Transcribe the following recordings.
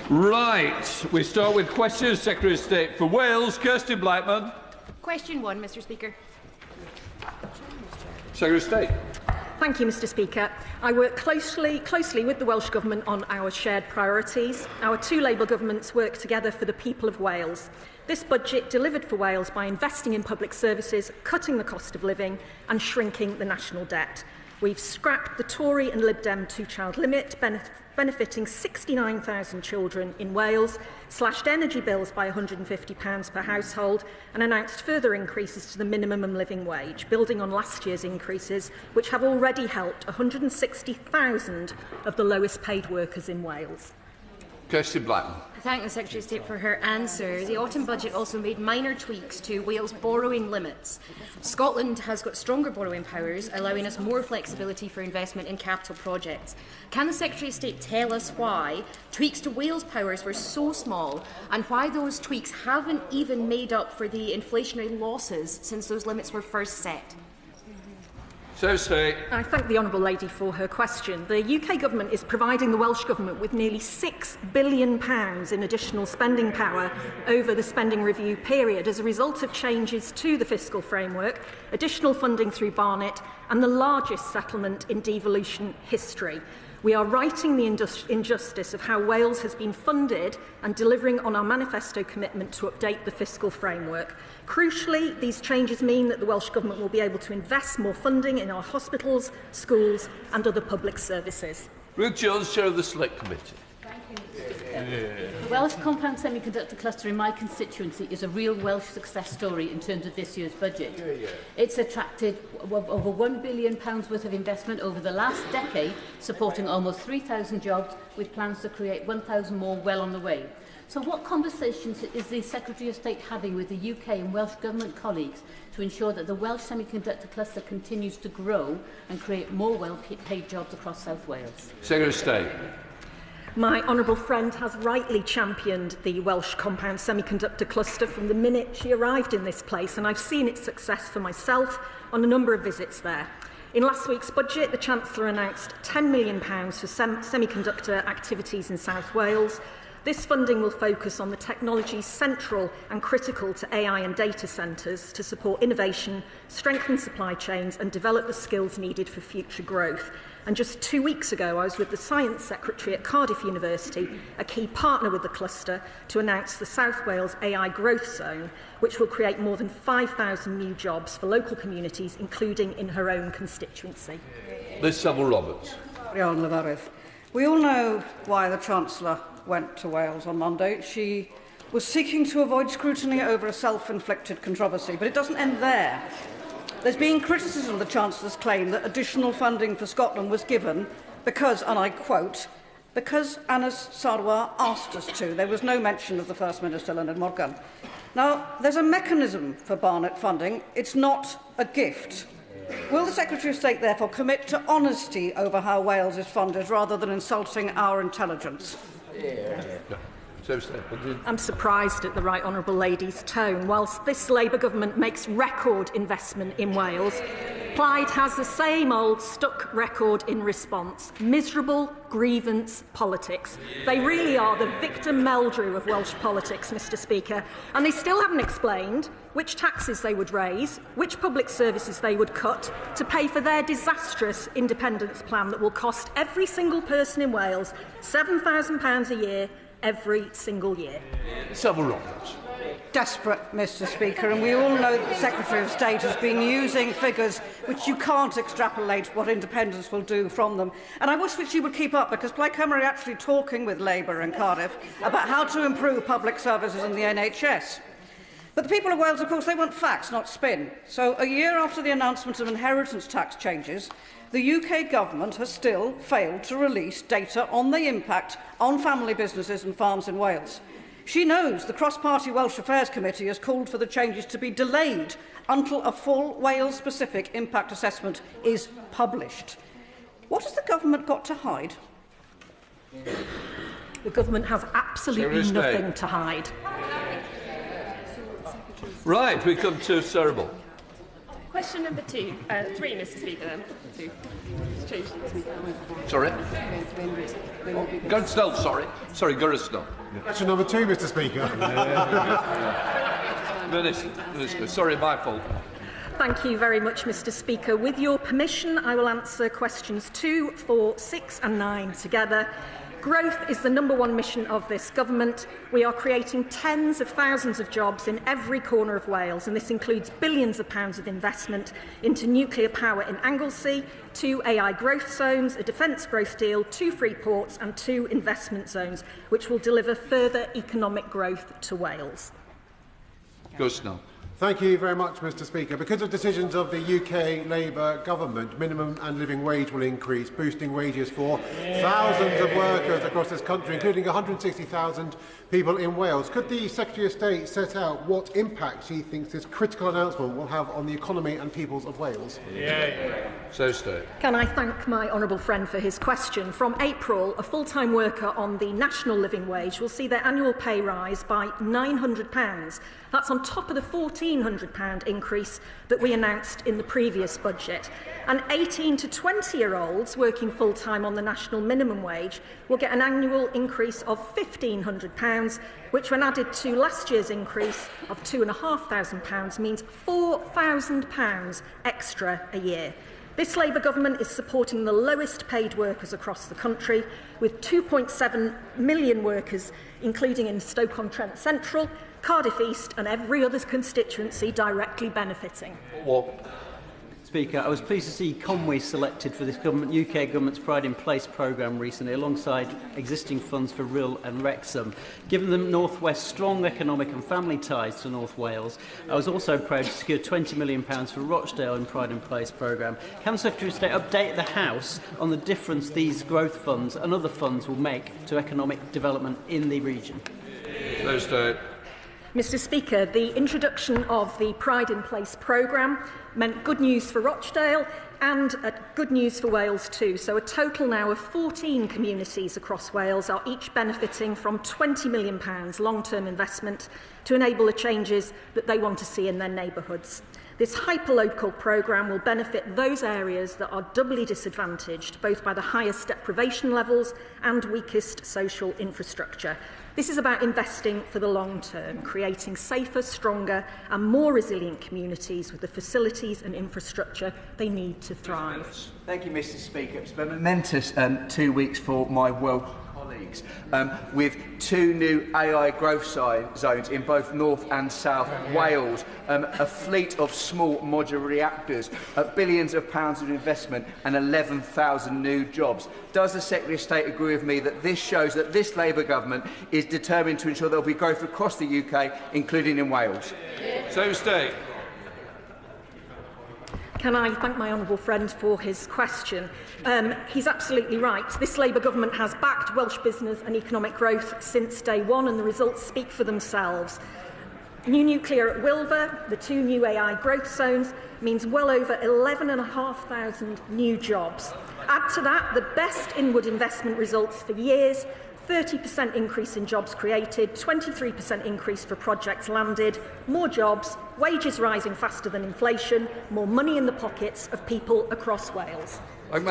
Right, we start with questions. Secretary of State for Wales, Kirsty Blackman. Question 1, Mr Speaker. Secretary of State. Thank you, Mr Speaker. I work closely with the Welsh Government on our shared priorities. Our two Labour governments work together for the people of Wales. This budget delivered for Wales by investing in public services, cutting the cost of living and shrinking the national debt. We've scrapped the Tory and Lib Dem two-child limit, benefiting 69,000 children in Wales, slashed energy bills by £150 per household and announced further increases to the minimum living wage, building on last year's increases, which have already helped 160,000 of the lowest paid workers in Wales. Kirsty Blackman. I thank the Secretary of State for her answer. The autumn budget also made minor tweaks to Wales' borrowing limits. Scotland has got stronger borrowing powers, allowing us more flexibility for investment in capital projects. Can the Secretary of State tell us why tweaks to Wales' powers were so small and why those tweaks haven't even made up for the inflationary losses since those limits were first set? I thank the Honourable Lady for her question. The UK Government is providing the Welsh Government with nearly £6 billion in additional spending power over the spending review period as a result of changes to the fiscal framework, additional funding through Barnett and the largest settlement in devolution history. We are righting the injustice of how Wales has been funded and delivering on our manifesto commitment to update the fiscal framework. Crucially, these changes mean that the Welsh Government will be able to invest more funding in our hospitals, schools and other public services. Ruth Jones, Chair of the Select Committee. The Welsh Compound Semiconductor Cluster in my constituency is a real Welsh success story in terms of this year's budget. It's attracted over £1 billion worth of investment over the last decade, supporting almost 3,000 jobs, with plans to create 1,000 more well on the way. So what conversations is the Secretary of State having with the UK and Welsh Government colleagues to ensure that the Welsh Semiconductor Cluster continues to grow and create more well-paid jobs across South Wales? Secretary of State. My honourable friend has rightly championed the Welsh Compound Semiconductor Cluster from the minute she arrived in this place, and I've seen its success for myself on a number of visits there. In last week's budget, the Chancellor announced £10 million for semiconductor activities in South Wales. This funding will focus on the technologies central and critical to AI and data centres to support innovation, strengthen supply chains and develop the skills needed for future growth. And just 2 weeks ago, I was with the Science Secretary at Cardiff University, a key partner with the cluster, to announce the South Wales AI Growth Zone, which will create more than 5,000 new jobs for local communities, including in her own constituency. Liz Saville-Roberts. We all know why the Chancellor went to Wales on Monday. She was seeking to avoid scrutiny over a self-inflicted controversy, but it doesn't end there. There's been criticism of the Chancellor's claim that additional funding for Scotland was given because, and I quote, because Anas Sarwar asked us to. There was no mention of the First Minister, Leonard Morgan. Now, there's a mechanism for Barnett funding. It's not a gift. Will the Secretary of State therefore commit to honesty over how Wales is funded rather than insulting our intelligence? I'm surprised at the Right Honourable Lady's tone. Whilst this Labour Government makes record investment in Wales, Plaid has the same old stuck record in response. Miserable grievance politics. They really are the Victor Meldrew of Welsh politics, Mr Speaker, and they still haven't explained which taxes they would raise, which public services they would cut to pay for their disastrous independence plan that will cost every single person in Wales £7,000 a year, every single year. Saville-Roberts. Desperate, Mr Speaker, and we all know that the Secretary of State has been using figures which you can't extrapolate what independence will do from them. And I wish that she would keep up, because Plaid Cymru are actually talking with Labour in Cardiff about how to improve public services in the NHS. But the people of Wales, of course, they want facts, not spin. So a year after the announcement of inheritance tax changes, the UK Government has still failed to release data on the impact on family businesses and farms in Wales. She knows the cross-party Welsh Affairs Committee has called for the changes to be delayed until a full Wales-specific impact assessment is published. What has the Government got to hide? The Government has absolutely nothing to hide. Right, we come to Cerebral. Question number three, Mr. Speaker, then. Two. Sorry? Gurrestell, sorry. Sorry, Gurrestell. Question number 2, Mr. Speaker. Minister, sorry, my fault. Thank you very much, Mr. Speaker. With your permission, I will answer questions 2, 4, 6 and 9 together. Growth is the #1 mission of this government. We are creating tens of thousands of jobs in every corner of Wales, and this includes billions of pounds of investment into nuclear power in Anglesey, 2 AI growth zones, a defence growth deal, 2 free ports and 2 investment zones, which will deliver further economic growth to Wales. Gurrestell. Thank you very much, Mr. Speaker. Because of decisions of the UK Labour government, minimum and living wage will increase, boosting wages for thousands of workers across this country, including 160,000 people in Wales. Could the Secretary of State set out what impact she thinks this critical announcement will have on the economy and peoples of Wales? So State. Can I thank my honourable friend for his question? From April, a full-time worker on the national living wage will see their annual pay rise by £900. That's on top of the £1,400 increase that we announced in the previous budget. And 18 to 20-year-olds working full-time on the national minimum wage will get an annual increase of £1,500, which, when added to last year's increase of £2,500, means £4,000 extra a year. This Labour government is supporting the lowest paid workers across the country, with 2.7 million workers, including in Stoke-on-Trent Central, Cardiff East and every other constituency directly benefiting. Speaker, I was pleased to see Conwy selected for this UK government's Pride in Place programme recently, alongside existing funds for Rhyl and Wrexham. Given the North West's strong economic and family ties to North Wales, I was also proud to secure £20 million for Rochdale in Pride in Place programme. Can the Secretary of State update the House on the difference these growth funds and other funds will make to economic development in the region? So State. Mr. Speaker, the introduction of the Pride in Place programme meant good news for Rochdale and good news for Wales too. So a total now of 14 communities across Wales are each benefiting from £20 million long-term investment to enable the changes that they want to see in their neighbourhoods. This hyperlocal programme will benefit those areas that are doubly disadvantaged, both by the highest deprivation levels and weakest social infrastructure. This is about investing for the long term, creating safer, stronger and more resilient communities with the facilities and infrastructure they need to thrive. Thank you, Mr. Speaker. It's been a momentous 2 weeks for my Welsh colleagues, with 2 new AI growth zones in both North and South Wales, a fleet of small modular reactors, billions of pounds of investment and 11,000 new jobs. Does the Secretary of State agree with me that this shows that this Labour government is determined to ensure there will be growth across the UK, including in Wales? So State. Can I thank my honourable friend for his question? He's absolutely right. This Labour government has backed Welsh business and economic growth since day one, and the results speak for themselves. New nuclear at Wilver, the 2 new AI growth zones, means well over 11,500 new jobs. Add to that the best inward investment results for years, 30% increase in jobs created, 23% increase for projects landed, more jobs, wages rising faster than inflation, more money in the pockets of people across Wales. Thank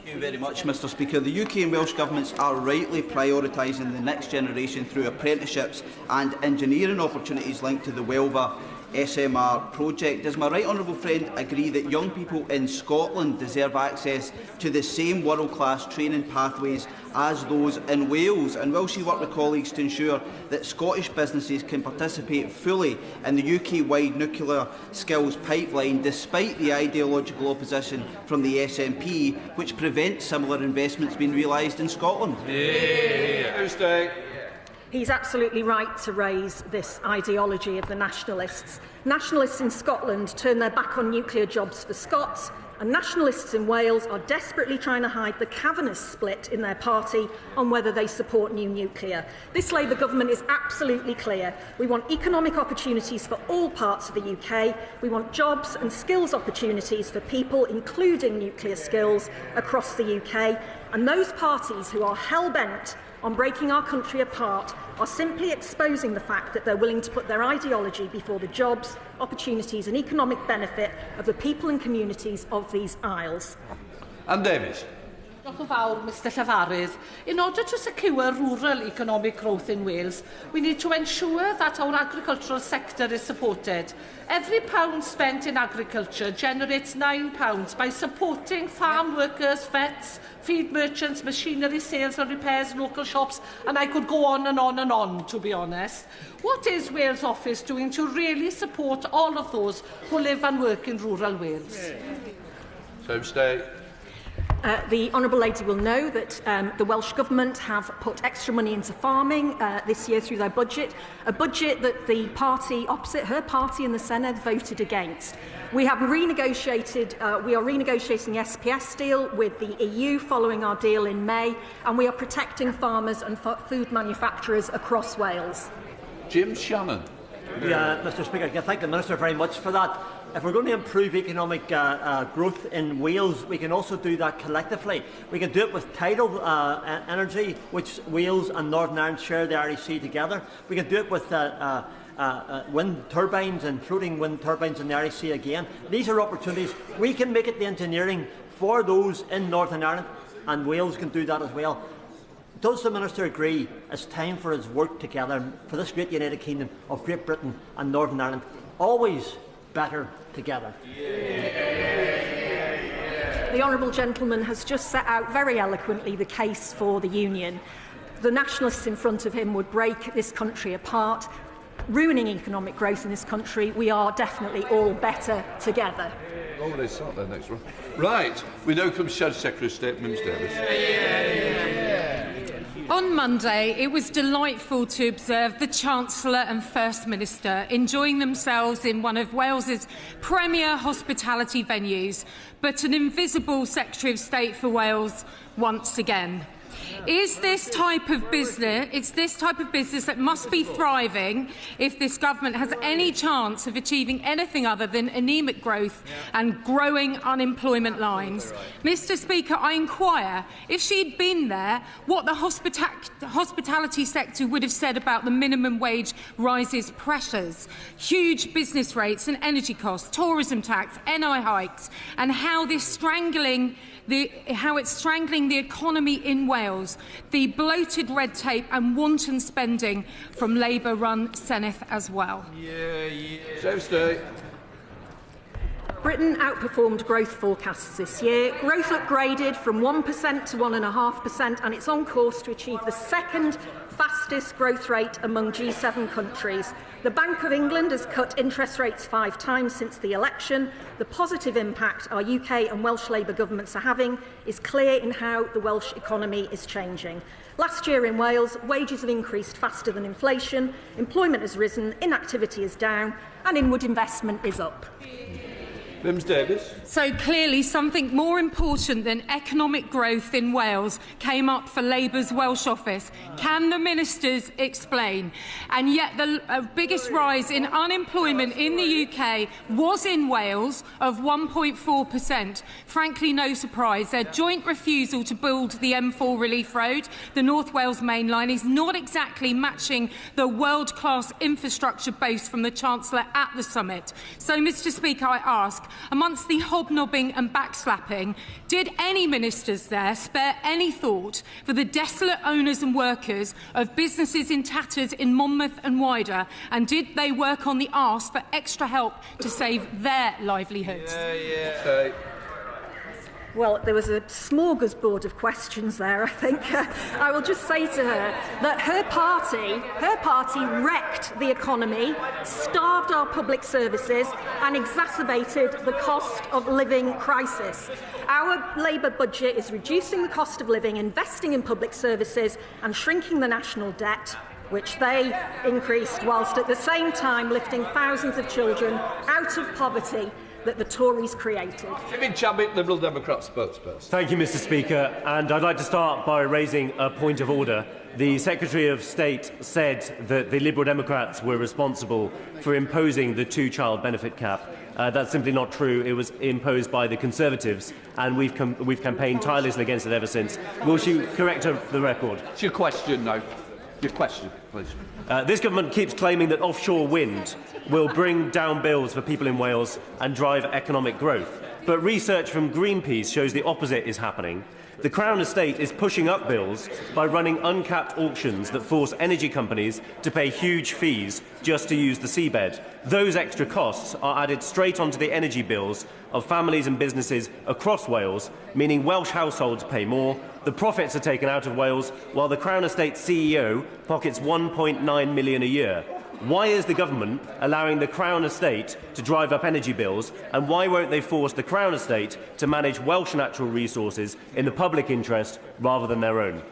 you very much, Mr. Speaker. The UK and Welsh governments are rightly prioritising the next generation through apprenticeships and engineering opportunities linked to the Welver SMR project. Does my right honourable friend agree that young people in Scotland deserve access to the same world-class training pathways as those in Wales? And will she work with colleagues to ensure that Scottish businesses can participate fully in the UK-wide nuclear skills pipeline, despite the ideological opposition from the SNP, which prevents similar investments being realised in Scotland? He's absolutely right to raise this ideology of the nationalists. Nationalists in Scotland turn their back on nuclear jobs for Scots, and nationalists in Wales are desperately trying to hide the cavernous split in their party on whether they support new nuclear. This Labour government is absolutely clear. We want economic opportunities for all parts of the UK. We want jobs and skills opportunities for people, including nuclear skills, across the UK. And those parties who are hell-bent on breaking our country apart are simply exposing the fact that they're willing to put their ideology before the jobs, opportunities and economic benefit of the people and communities of these isles. Anne Davies. Diolch yn fawr, Mr Llafarydd. In order to secure rural economic growth in Wales, we need to ensure that our agricultural sector is supported. Every pound spent in agriculture generates £9 by supporting farm workers, vets, feed merchants, machinery sales and repairs, local shops, and I could go on and on and on, to be honest. What is Wales Office doing to really support all of those who live and work in rural Wales? So stay. The Honourable Lady will know that the Welsh Government have put extra money into farming this year through their budget, a budget that the party opposite her party in the Senedd voted against. We have renegotiated, we are renegotiating the SPS deal with the EU following our deal in May, and we are protecting farmers and food manufacturers across Wales. Jim Shannon. Mr Speaker, I can thank the Minister very much for that. If we're going to improve economic growth in Wales, we can also do that collectively. We can do it with tidal energy, which Wales and Northern Ireland share the Irish Sea together. We can do it with wind turbines and floating wind turbines in the Irish Sea again. These are opportunities. We can make it the engineering for those in Northern Ireland, and Wales can do that as well. Does the Minister agree it's time for us to work together for this great United Kingdom of Great Britain and Northern Ireland? Always better together. The Honourable Gentleman has just set out very eloquently the case for the Union. The nationalists in front of him would break this country apart, ruining economic growth in this country. We are definitely all better together. Oh, they start their next one. Right, we know from Shadow Secretary of State, Ms Davis. On Monday, it was delightful to observe the Chancellor and First Minister enjoying themselves in one of Wales's premier hospitality venues, but an invisible Secretary of State for Wales once again. It's this type of business that must be thriving if this government has any chance of achieving anything other than anaemic growth and growing unemployment lines. Mr Speaker, I inquire, if she'd been there, what the hospitality sector would have said about the minimum wage rises pressures, huge business rates and energy costs, tourism tax, NI hikes, and how it's strangling the economy in Wales, the bloated red tape and wanton spending from Labour-run Senedd as well. Britain outperformed growth forecasts this year. Growth upgraded from 1% to 1.5%, and it's on course to achieve the second fastest growth rate among G7 countries. The Bank of England has cut interest rates 5 times since the election. The positive impact our UK and Welsh Labour governments are having is clear in how the Welsh economy is changing. Last year in Wales, wages have increased faster than inflation, employment has risen, inactivity is down, and inward investment is up. Ms Davis. So clearly something more important than economic growth in Wales came up for Labour's Welsh office. Can the ministers explain? And yet the biggest rise in unemployment in the UK was in Wales of 1.4%. Frankly, no surprise. Their joint refusal to build the M4 Relief Road, the North Wales main line, is not exactly matching the world-class infrastructure boast from the Chancellor at the summit. So, Mr Speaker, I ask, amongst the hobnobbing and backslapping, did any ministers there spare any thought for the desolate owners and workers of businesses in tatters in Monmouth and wider, and did they work on the arse for extra help to save their livelihoods? Well, there was a smorgasbord of questions there, I think. I will just say to her that her party wrecked the economy, starved our public services and exacerbated the cost of living crisis. Our Labour budget is reducing the cost of living, investing in public services and shrinking the national debt, which they increased, whilst at the same time lifting thousands of children out of poverty that the Tories created. Jimmy Champion, Liberal Democrat spokesperson. Thank you, Mr Speaker. And I'd like to start by raising a point of order. The Secretary of State said that the Liberal Democrats were responsible for imposing the 2-child benefit cap. That's simply not true. It was imposed by the Conservatives, and we've campaigned tirelessly against it ever since. Will she correct the record? It's your question now. Your question, please. This government keeps claiming that offshore wind will bring down bills for people in Wales and drive economic growth. But research from Greenpeace shows the opposite is happening. The Crown Estate is pushing up bills by running uncapped auctions that force energy companies to pay huge fees just to use the seabed. Those extra costs are added straight onto the energy bills of families and businesses across Wales, meaning Welsh households pay more, the profits are taken out of Wales, while the Crown Estate CEO pockets £1.9 million a year. Why is the government allowing the Crown Estate to drive up energy bills, and why won't they force the Crown Estate to manage Welsh natural resources in the public interest rather than their own?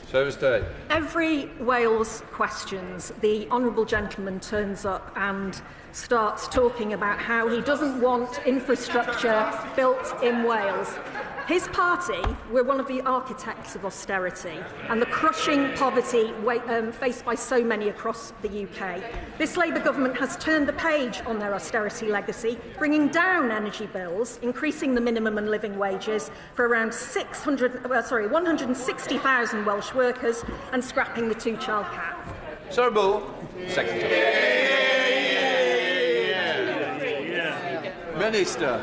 Service Day. Every Wales questions, the honourable gentleman turns up and starts talking about how he doesn't want infrastructure built in Wales. His party were one of the architects of austerity and the crushing poverty faced by so many across the UK. This Labour government has turned the page on their austerity legacy, bringing down energy bills, increasing the minimum and living wages for around 160,000 Welsh workers and scrapping the two-child cap. Sarah Bull, Secretary. Minister.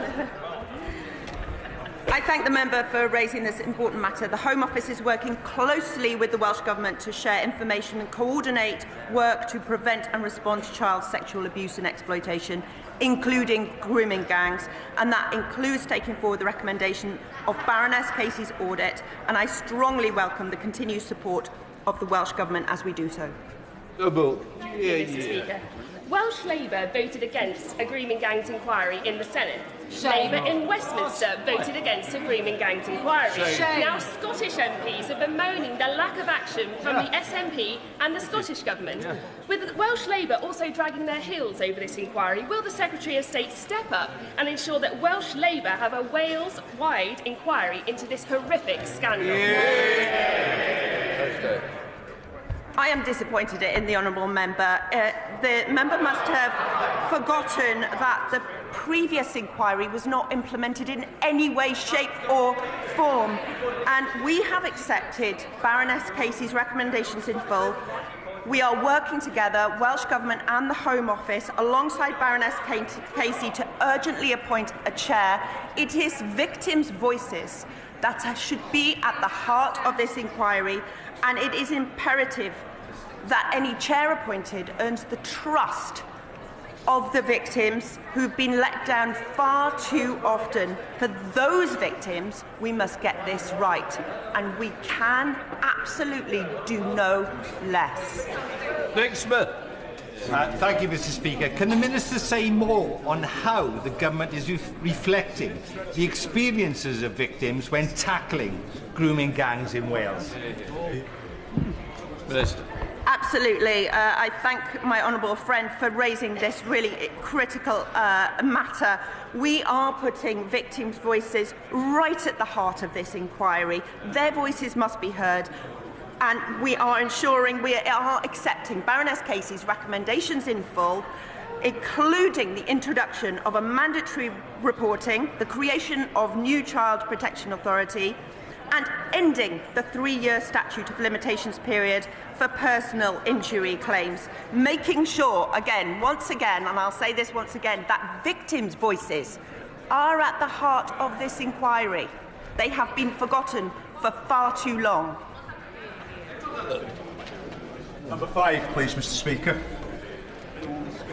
I thank the member for raising this important matter. The Home Office is working closely with the Welsh Government to share information and coordinate work to prevent and respond to child sexual abuse and exploitation, including grooming gangs, and that includes taking forward the recommendation of Baroness Casey's audit, and I strongly welcome the continued support of the Welsh Government as we do so. Mr. Speaker. Welsh Labour voted against a grooming gangs inquiry in the Senate. Labour in Westminster voted against a grooming gangs inquiry. Now Scottish MPs have been moaning the lack of action from the SNP and the Scottish Government. With Welsh Labour also dragging their heels over this inquiry, will the Secretary of State step up and ensure that Welsh Labour have a Wales-wide inquiry into this horrific scandal? I am disappointed in the honourable member. The member must have forgotten that the previous inquiry was not implemented in any way, shape or form. And we have accepted Baroness Casey's recommendations in full. We are working together, Welsh Government and the Home Office, alongside Baroness Casey to urgently appoint a chair. It is victims' voices that should be at the heart of this inquiry, and it is imperative that any chair appointed earns the trust of the victims who've been let down far too often. For those victims, we must get this right, and we can absolutely do no less. Nick Smith. Thank you, Mr. Speaker. Can the Minister say more on how the Government is reflecting the experiences of victims when tackling grooming gangs in Wales? Minister. Absolutely. I thank my honourable friend for raising this really critical matter. We are putting victims' voices right at the heart of this inquiry. Their voices must be heard. And we are ensuring we are accepting Baroness Casey's recommendations in full, including the introduction of a mandatory reporting, the creation of new Child Protection Authority, and ending the 3-year statute of limitations period for personal injury claims, making sure, once again, and I'll say this once again, that victims' voices are at the heart of this inquiry. They have been forgotten for far too long. Number 5, please, Mr. Speaker.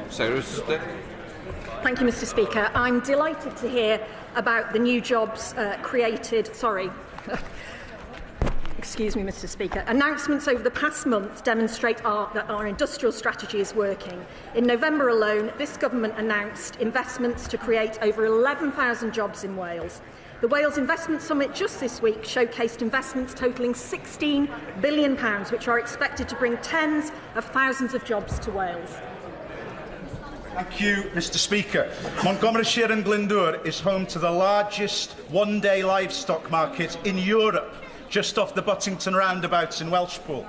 Sarah. Thank you, Mr. Speaker. I'm delighted to hear about the new jobs created. Excuse me, Mr. Speaker. Announcements over the past month demonstrate that our industrial strategy is working. In November alone, this government announced investments to create over 11,000 jobs in Wales. The Wales Investment Summit just this week showcased investments totalling £16 billion, which are expected to bring tens of thousands of jobs to Wales. Thank you, Mr. Speaker. Montgomeryshire and Glyndŵr is home to the largest one-day livestock market in Europe, just off the Buttington roundabouts in Welshpool.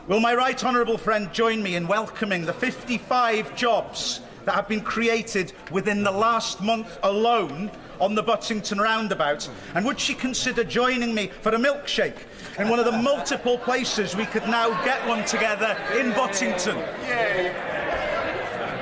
Will my right honourable friend join me in welcoming the 55 jobs that have been created within the last month alone on the Buttington roundabout? And would she consider joining me for a milkshake in one of the multiple places we could now get one together in Buttington?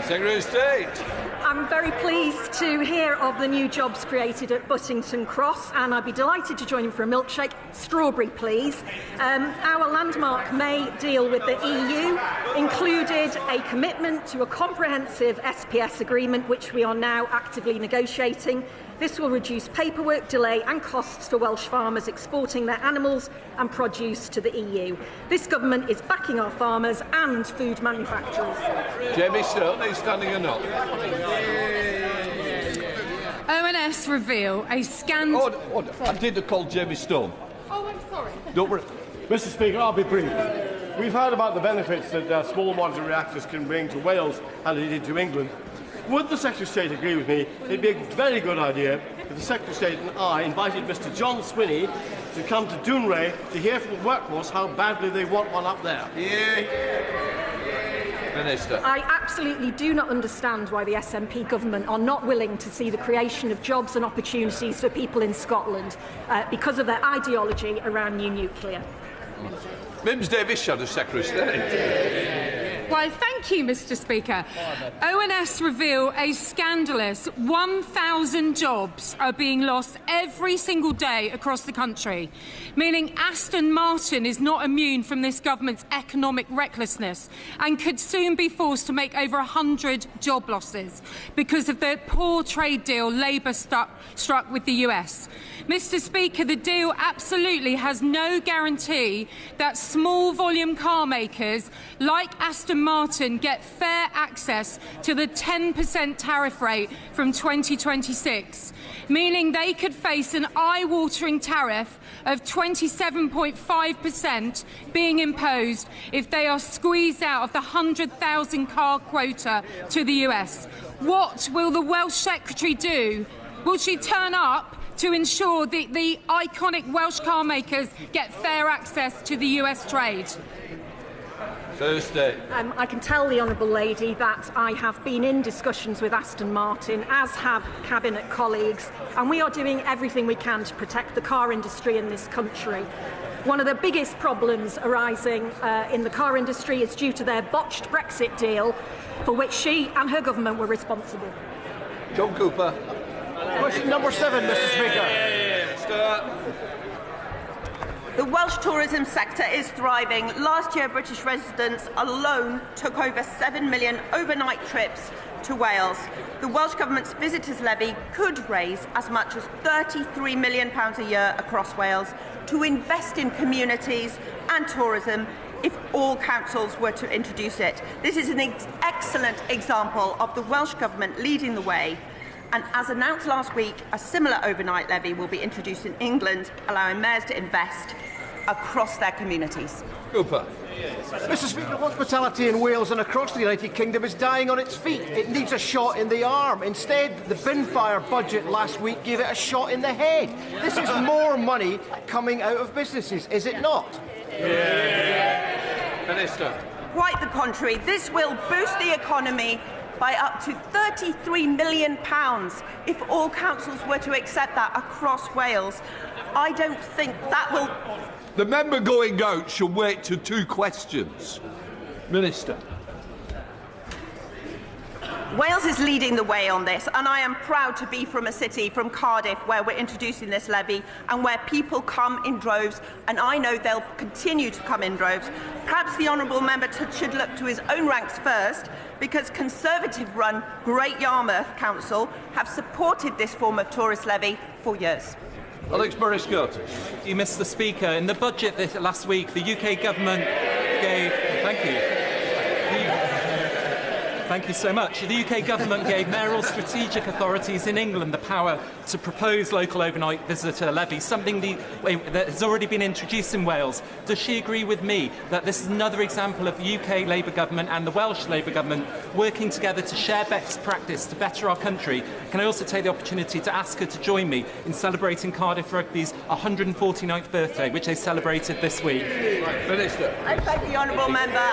Secretary of State. I'm very pleased to hear of the new jobs created at Buttington Cross, and I'd be delighted to join him for a milkshake. Strawberry, please. Our landmark May deal with the EU included a commitment to a comprehensive SPS agreement, which we are now actively negotiating. This will reduce paperwork, delay and costs for Welsh farmers exporting their animals and produce to the EU. This government is backing our farmers and food manufacturers. Jamie Stone, are you standing or not? ONS reveal a scandal. Order. I didn't call Jamie Stone. Oh, I'm sorry. Don't worry. Mr. Speaker, I'll be brief. We've heard about the benefits that small modular reactors can bring to Wales and indeed to England. Would the Secretary of State agree with me it'd be a very good idea if the Secretary of State and I invited Mr John Swinney to come to Dounreay to hear from the workforce how badly they want one up there? Minister. I absolutely do not understand why the SNP government are not willing to see the creation of jobs and opportunities for people in Scotland because of their ideology around new nuclear. Mims Davis, Shadow Secretary of State. Why, thank you, Mr. Speaker. ONS reveal a scandalous 1,000 jobs are being lost every single day across the country, meaning Aston Martin is not immune from this government's economic recklessness and could soon be forced to make over 100 job losses because of the poor trade deal Labour struck with the US. Mr. Speaker, the deal absolutely has no guarantee that small volume car makers like Aston Martin get fair access to the 10% tariff rate from 2026, meaning they could face an eye-watering tariff of 27.5% being imposed if they are squeezed out of the 100,000 car quota to the US. What will the Welsh Secretary do? Will she turn up to ensure that the iconic Welsh car makers get fair access to the US trade? Thursday. I can tell the Honourable Lady that I have been in discussions with Aston Martin, as have Cabinet colleagues, and we are doing everything we can to protect the car industry in this country. One of the biggest problems arising in the car industry is due to their botched Brexit deal, for which she and her government were responsible. John Cooper. Question number 7, Mr. Speaker. The Welsh tourism sector is thriving. Last year, British residents alone took over 7 million overnight trips to Wales. The Welsh Government's visitors levy could raise as much as £33 million a year across Wales to invest in communities and tourism if all councils were to introduce it. This is an excellent example of the Welsh Government leading the way. And as announced last week, a similar overnight levy will be introduced in England, allowing mayors to invest across their communities. Cooper. Mr. Speaker, hospitality in Wales and across the United Kingdom is dying on its feet. It needs a shot in the arm. Instead, the Binfire budget last week gave it a shot in the head. This is more money coming out of businesses, is it not? Minister. Quite the contrary. This will boost the economy by up to £33 million if all councils were to accept that across Wales. I don't think that will... The member going out should wait to 2 questions. Minister. Wales is leading the way on this, and I am proud to be from a city, from Cardiff, where we're introducing this levy and where people come in droves, and I know they'll continue to come in droves. Perhaps the honourable member should look to his own ranks first, because Conservative-run Great Yarmouth Council have supported this form of tourist levy for years. Alex Burris-Scott. Thank you, Mr. Speaker. In the budget last week, the UK government gave... Thank you. Thank you so much. The UK government gave mayoral strategic authorities in England the power to propose local overnight visitor levies, something that has already been introduced in Wales. Does she agree with me that this is another example of the UK Labour government and the Welsh Labour government working together to share best practice to better our country? Can I also take the opportunity to ask her to join me in celebrating Cardiff Rugby's 149th birthday, which they celebrated this week? Minister. I thank the honourable member.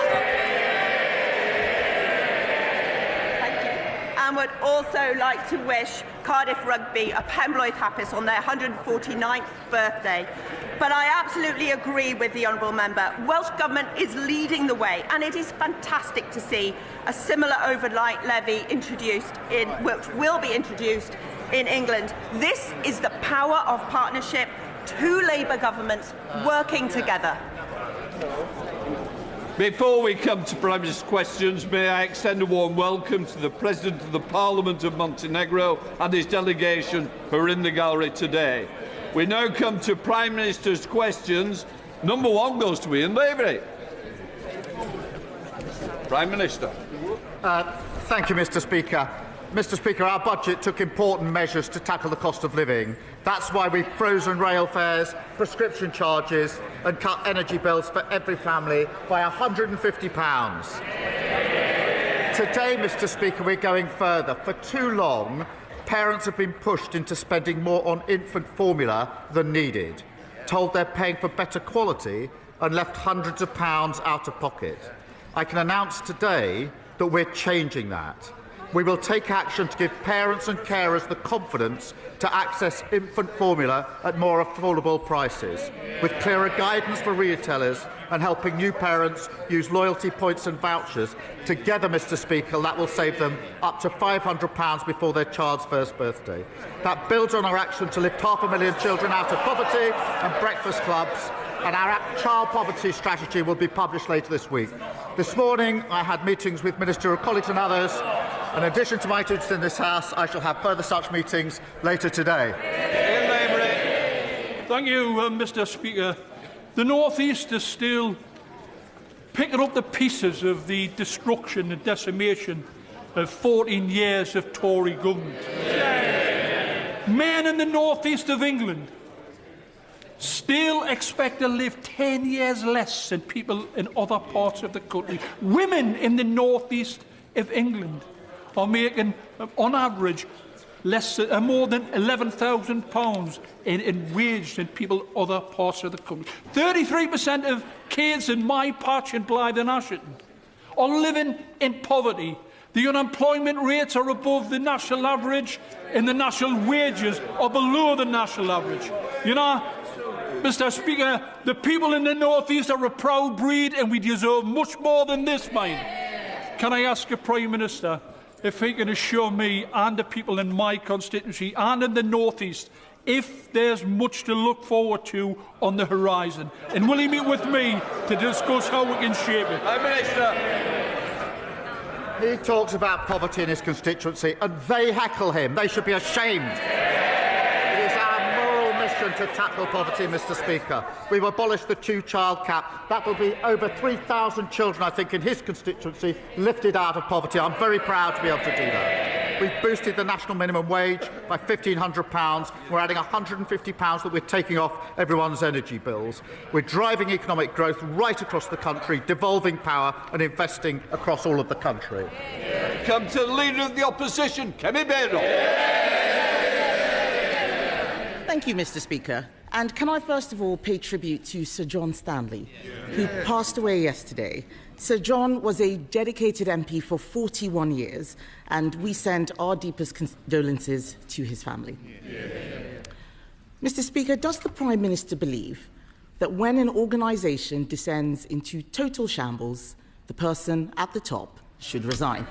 and would also like to wish Cardiff Rugby a Pembroke Happies on their 149th birthday. But I absolutely agree with the Honourable Member. Welsh Government is leading the way, and it is fantastic to see a similar overnight levy which will be introduced in England. This is the power of partnership, two Labour governments working together. Before we come to Prime Minister's questions, may I extend a warm welcome to the President of the Parliament of Montenegro and his delegation who are in the gallery today. We now come to Prime Minister's questions. Number one goes to Ian Lavery. Prime Minister. Thank you, Mr. Speaker. Mr. Speaker, our budget took important measures to tackle the cost of living. That's why we've frozen rail fares, prescription charges and cut energy bills for every family by £150. Today, Mr. Speaker, we're going further. For too long, parents have been pushed into spending more on infant formula than needed, told they're paying for better quality and left hundreds of pounds out of pocket. I can announce today that we're changing that. We will take action to give parents and carers the confidence to access infant formula at more affordable prices, with clearer guidance for retailers and helping new parents use loyalty points and vouchers. Together, Mr. Speaker, that will save them up to £500 before their child's first birthday. That builds on our action to lift 500,000 children out of poverty and breakfast clubs, and our child poverty strategy will be published later this week. This morning, I had meetings with ministerial colleagues and others. In addition to my duties in this House, I shall have further such meetings later today. Thank you, Mr. Speaker. The North East is still picking up the pieces of the destruction and decimation of 14 years of Tory government. Men in the North East of England still expect to live 10 years less than people in other parts of the country. Women in the North East of England are making, on average, more than £11,000 in wage than people in other parts of the country. 33% of kids in my patch in Blythe and Ashington are living in poverty. The unemployment rates are above the national average, and the national wages are below the national average. You know, Mr. Speaker, the people in the North East are a proud breed, and we deserve much more than this, mate. Can I ask the Prime Minister if he can assure me and the people in my constituency and in the North East if there's much to look forward to on the horizon? And will he meet with me to discuss how we can shape it? Prime Minister. He talks about poverty in his constituency and they heckle him. They should be ashamed. To tackle poverty, Mr. Speaker. We've abolished the two-child cap. That will be over 3,000 children, I think, in his constituency lifted out of poverty. I'm very proud to be able to do that. We've boosted the national minimum wage by £1,500. We're adding £150 that we're taking off everyone's energy bills. We're driving economic growth right across the country, devolving power and investing across all of the country. Come to the Leader of the Opposition, Kemi Badenoch. Thank you, Mr. Speaker. And can I first of all pay tribute to Sir John Stanley, who passed away yesterday. Sir John was a dedicated MP for 41 years, and we send our deepest condolences to his family. Mr. Speaker, does the Prime Minister believe that when an organisation descends into total shambles, the person at the top should resign?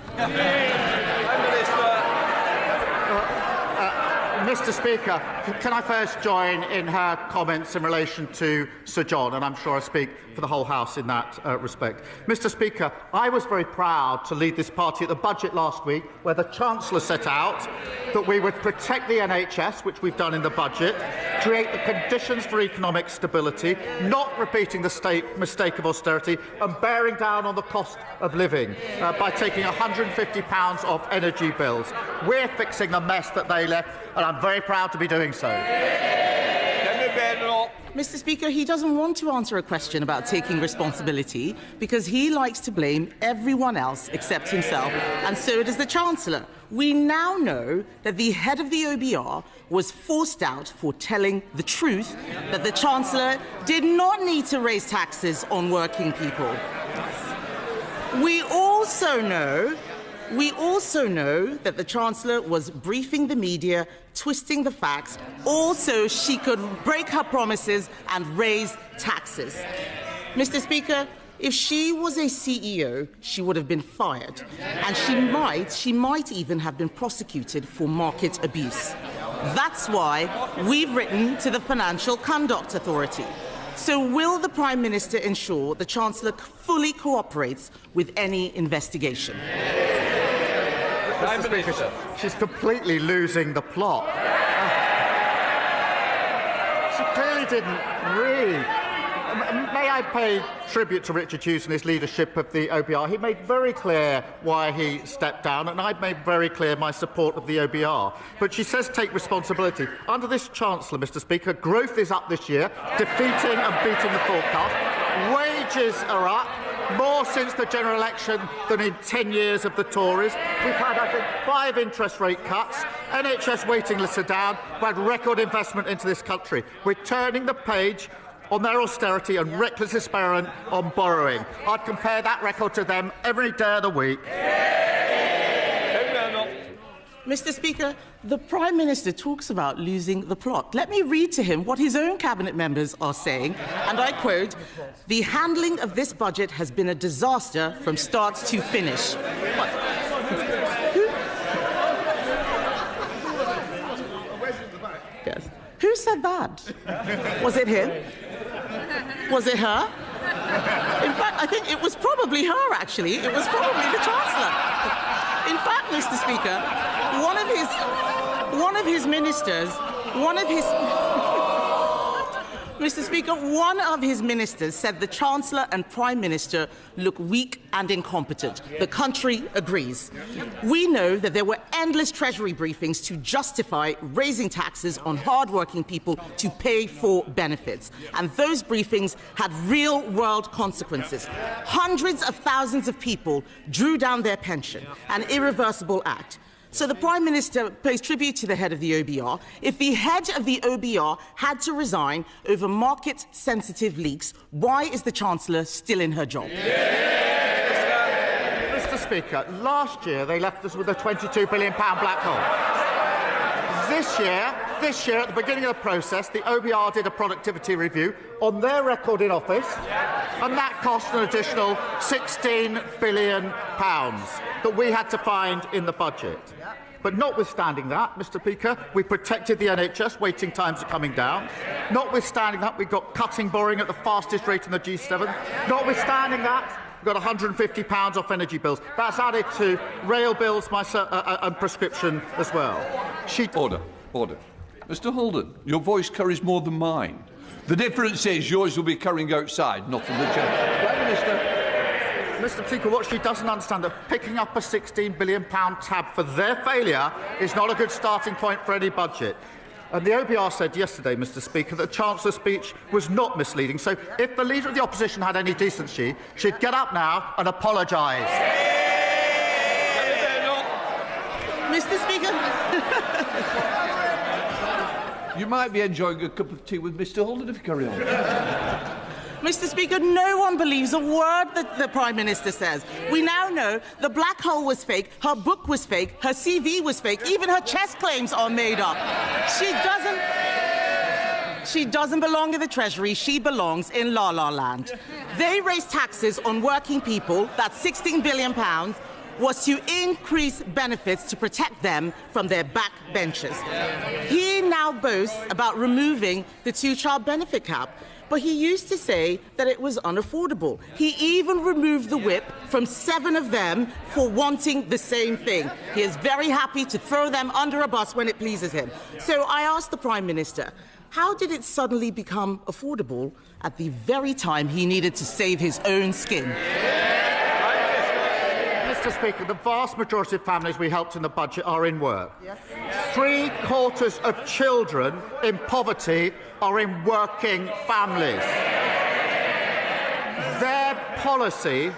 Mr. Speaker, can I first join in her comments in relation to Sir John, and I'm sure I speak for the whole House in that respect. Mr. Speaker, I was very proud to lead this party at the budget last week, where the Chancellor set out that we would protect the NHS, which we've done in the budget, create the conditions for economic stability, not repeating the mistake of austerity, and bearing down on the cost of living by taking £150 off energy bills. We're fixing the mess that they left, and I'm very proud to be doing so. Mr. Speaker, he doesn't want to answer a question about taking responsibility because he likes to blame everyone else except himself, and so does the Chancellor. We now know that the head of the OBR was forced out for telling the truth, that the Chancellor did not need to raise taxes on working people. We also know We also know that the Chancellor was briefing the media, twisting the facts, all so she could break her promises and raise taxes. Mr. Speaker, if she was a CEO, she would have been fired, and she might even have been prosecuted for market abuse. That's why we've written to the Financial Conduct Authority. So will the Prime Minister ensure the Chancellor fully cooperates with any investigation? Mr. Speaker, she's completely losing the plot. She clearly didn't read. May I pay tribute to Richard Hughes and his leadership of the OBR? He made very clear why he stepped down, and I've made very clear my support of the OBR. But she says take responsibility. Under this Chancellor, Mr. Speaker, growth is up this year, defeating and beating the forecast. Wages are up, more since the general election than in 10 years of the Tories. We've had, I think, 5 interest rate cuts. NHS waiting lists are down. We've had record investment into this country. We're turning the page on their austerity and reckless experiment on borrowing. I'd compare that record to them every day of the week. Mr. Speaker, the Prime Minister talks about losing the plot. Let me read to him what his own cabinet members are saying, and I quote, "The handling of this budget has been a disaster from start to finish." Yes. Who said that? Was it him? Was it her? In fact, I think it was probably her, actually. It was probably the Chancellor. In fact, Mr. Speaker, one of his ministers said the Chancellor and Prime Minister look weak and incompetent. The country agrees. We know that there were endless Treasury briefings to justify raising taxes on hard-working people to pay for benefits. And those briefings had real-world consequences. Hundreds of thousands of people drew down their pension, an irreversible act. So the Prime Minister pays tribute to the head of the OBR. If the head of the OBR had to resign over market-sensitive leaks, why is the Chancellor still in her job? Mr. Speaker, last year they left us with a £22 billion black hole. This year, at the beginning of the process, the OBR did a productivity review on their record in office, and that cost an additional £16 billion that we had to find in the budget. But notwithstanding that, Mr. Speaker, we protected the NHS, waiting times are coming down. Notwithstanding that, we've got cutting borrowing at the fastest rate in the G7. Notwithstanding that, we've got £150 off energy bills. That's added to rail bills and prescription as well. Order. Mr. Holden, your voice carries more than mine. The difference is yours will be carrying outside, not in the chamber. Prime Minister. Mr. Speaker, what she doesn't understand, that picking up a £16 billion tab for their failure is not a good starting point for any budget. And the OBR said yesterday, Mr. Speaker, that the Chancellor's speech was not misleading. So if the Leader of the Opposition had any decency, she'd get up now and apologise. Mr. Speaker. You might be enjoying a cup of tea with Mr. Holden if you carry on. Mr. Speaker, no one believes a word that the Prime Minister says. We now know the black hole was fake, her book was fake, her CV was fake, even her chess claims are made up. She doesn't belong in the Treasury, she belongs in La La Land. They raised taxes on working people, that's £16 billion, was to increase benefits to protect them from their backbenchers. He now boasts about removing the two-child benefit cap, but he used to say that it was unaffordable. He even removed the whip from 7 of them for wanting the same thing. He is very happy to throw them under a bus when it pleases him. So I asked the Prime Minister, how did it suddenly become affordable at the very time he needed to save his own skin? Mr. Speaker, the vast majority of families we helped in the budget are in work. Yes. 3/4 of children in poverty are in working families. Their policy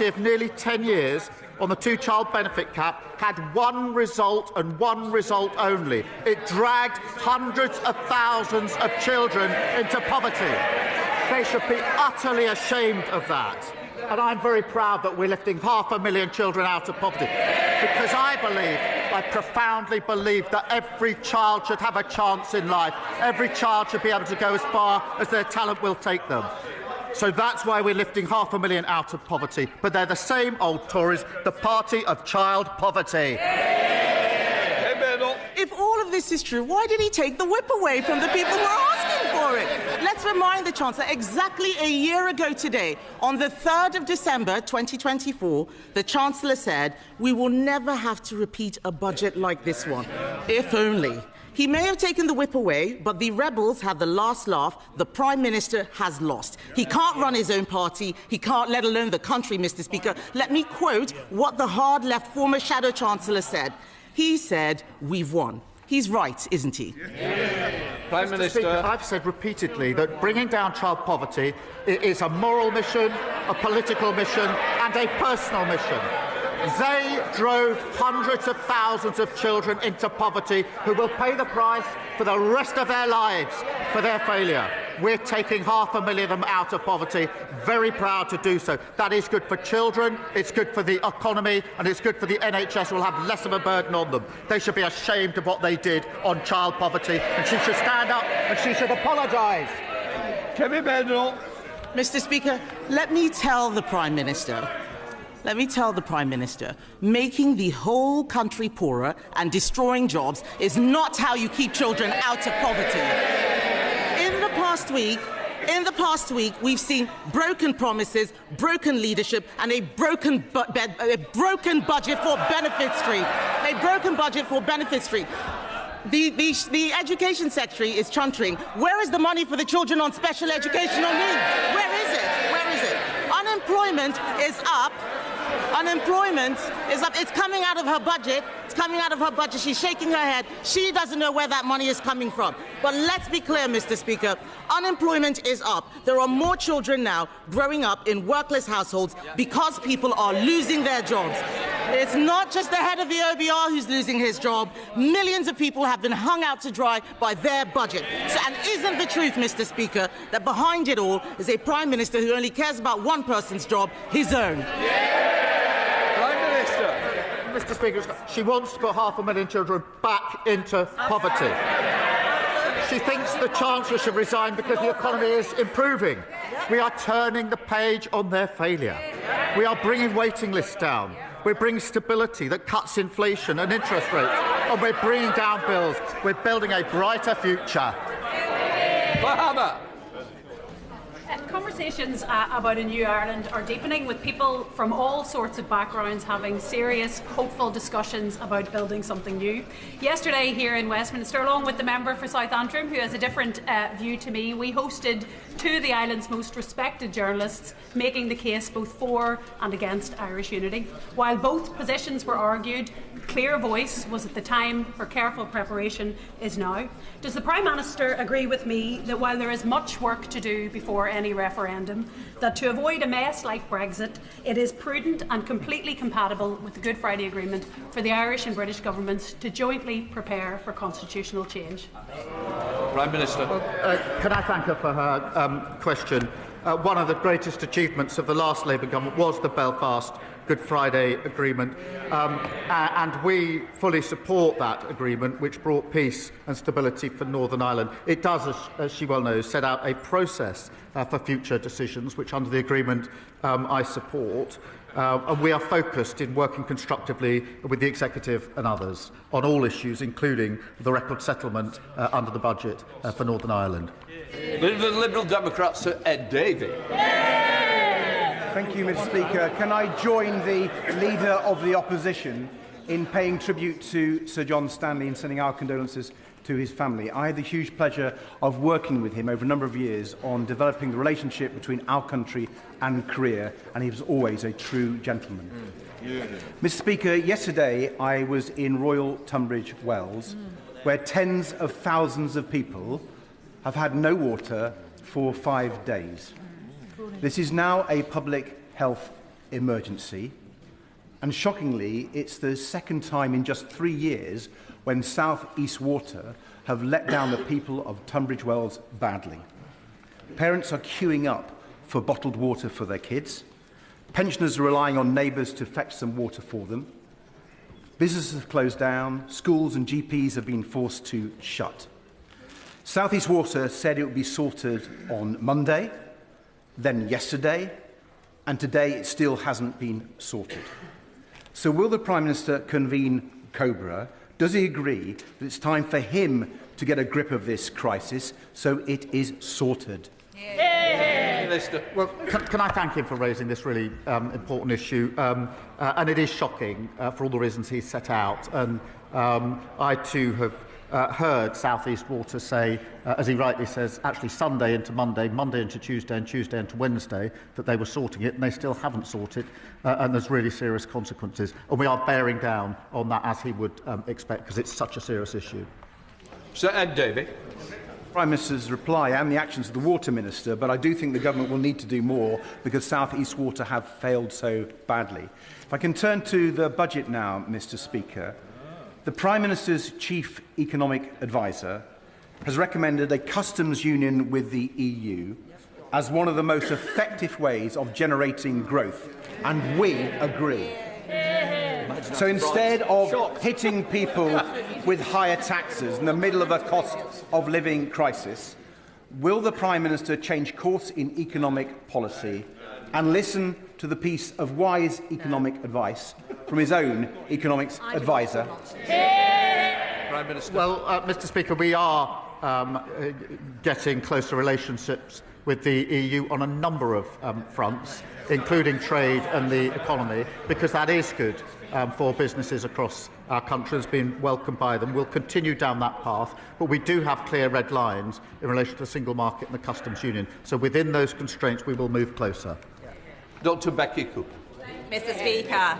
of nearly 10 years on the two-child benefit cap had one result and one result only. It dragged hundreds of thousands of children into poverty. They should be utterly ashamed of that. And I'm very proud that we're lifting 500,000 children out of poverty, because I profoundly believe that every child should have a chance in life. Every child should be able to go as far as their talent will take them. So that's why we're lifting 500,000 out of poverty. But they're the same old Tories, the party of child poverty. If all of this is true, why did he take the whip away from the people who are asking for it? Let's remind the Chancellor, exactly a year ago today, on the 3rd of December 2024, the Chancellor said, we will never have to repeat a budget like this one. If only. He may have taken the whip away, but the rebels had the last laugh. The Prime Minister has lost. He can't run his own party. He can't, let alone the country, Mr. Speaker. Let me quote what the hard-left former Shadow Chancellor said. He said, we've won. He's right, isn't he? Prime Minister. Speaker, I've said repeatedly that bringing down child poverty is a moral mission, a political mission, and a personal mission. They drove hundreds of thousands of children into poverty who will pay the price for the rest of their lives for their failure. We're taking 500,000 of them out of poverty. Very proud to do so. That is good for children, it's good for the economy, and it's good for the NHS, who will have less of a burden on them. They should be ashamed of what they did on child poverty, and she should stand up and she should apologise. Kemi Bendel. Mr. Speaker, let me tell the Prime Minister, making the whole country poorer and destroying jobs is not how you keep children out of poverty. In the past week, we've seen broken promises, broken leadership, and a broken budget for Benefit Street. The Education Secretary is chuntering. Where is the money for the children on special educational needs? Where is it? Unemployment is up. It's coming out of her budget. She's shaking her head. She doesn't know where that money is coming from. But let's be clear, Mr. Speaker. Unemployment is up. There are more children now growing up in workless households because people are losing their jobs. It's not just the head of the OBR who's losing his job. Millions of people have been hung out to dry by their budget. And isn't the truth, Mr. Speaker, that behind it all is a Prime Minister who only cares about one person's job, his own? Mr. Speaker, she wants to put 500,000 children back into poverty. She thinks the Chancellor should resign because the economy is improving. We are turning the page on their failure. We are bringing waiting lists down. We're bringing stability that cuts inflation and interest rates. And we're bringing down bills. We're building a brighter future. Conversations about a new Ireland are deepening, with people from all sorts of backgrounds having serious, hopeful discussions about building something new. Yesterday here in Westminster, along with the member for South Antrim, who has a different view to me, we hosted two of the island's most respected journalists, making the case both for and against Irish unity. While both positions were argued, clear voice was at the time for careful preparation is now. Does the Prime Minister agree with me that while there is much work to do before any referendum, that to avoid a mess like Brexit, it is prudent and completely compatible with the Good Friday Agreement for the Irish and British governments to jointly prepare for constitutional change? Prime Minister. Can I thank her for her question? One of the greatest achievements of the last Labour government was the Belfast Good Friday Agreement, and we fully support that agreement, which brought peace and stability for Northern Ireland. It does, as she well knows, set out a process for future decisions, which under the agreement I support. And we are focused in working constructively with the Executive and others on all issues, including the record settlement under the budget for Northern Ireland. The Liberal Democrat, Sir Ed Davey. Thank you, Mr. Speaker. Can I join the Leader of the Opposition in paying tribute to Sir John Stanley and sending our condolences to his family? I had the huge pleasure of working with him over a number of years on developing the relationship between our country and Korea, and he was always a true gentleman. Mr. Speaker, yesterday I was in Royal Tunbridge Wells, where tens of thousands of people have had no water for 5 days. This is now a public health emergency, and shockingly, it's the second time in just 3 years when South East Water have let down the people of Tunbridge Wells badly. Parents are queuing up for bottled water for their kids. Pensioners are relying on neighbours to fetch some water for them. Businesses have closed down. Schools and GPs have been forced to shut. South East Water said it would be sorted on Monday, then yesterday, and today it still hasn't been sorted. So will the Prime Minister convene COBRA? Does he agree that it's time for him to get a grip of this crisis so it is sorted? Well, can I thank him for raising this really important issue? And it is shocking for all the reasons he's set out. And I too have heard South East Water say, as he rightly says, actually Sunday into Monday, Monday into Tuesday, and Tuesday into Wednesday, that they were sorting it, and they still haven't sorted, and there's really serious consequences. And we are bearing down on that, as he would expect, because it's such a serious issue. Sir Ed Davey. Prime Minister's reply and the actions of the Water Minister, but I do think the government will need to do more because South East Water have failed so badly. If I can turn to the budget now, Mr. Speaker. The Prime Minister's chief economic advisor has recommended a customs union with the EU as one of the most effective ways of generating growth, and we agree. So instead of hitting people with higher taxes in the middle of a cost of living crisis, will the Prime Minister change course in economic policy and listen to the piece of wise economic advice from his own economics advisor? Prime Minister. Well, Mr. Speaker, we are getting closer relationships with the EU on a number of fronts, including trade and the economy, because that is good for businesses across our country, has been welcomed by them. We'll continue down that path, but we do have clear red lines in relation to the single market and the customs union. So within those constraints, we will move closer. Dr. Becky Cooper. Mr. Speaker,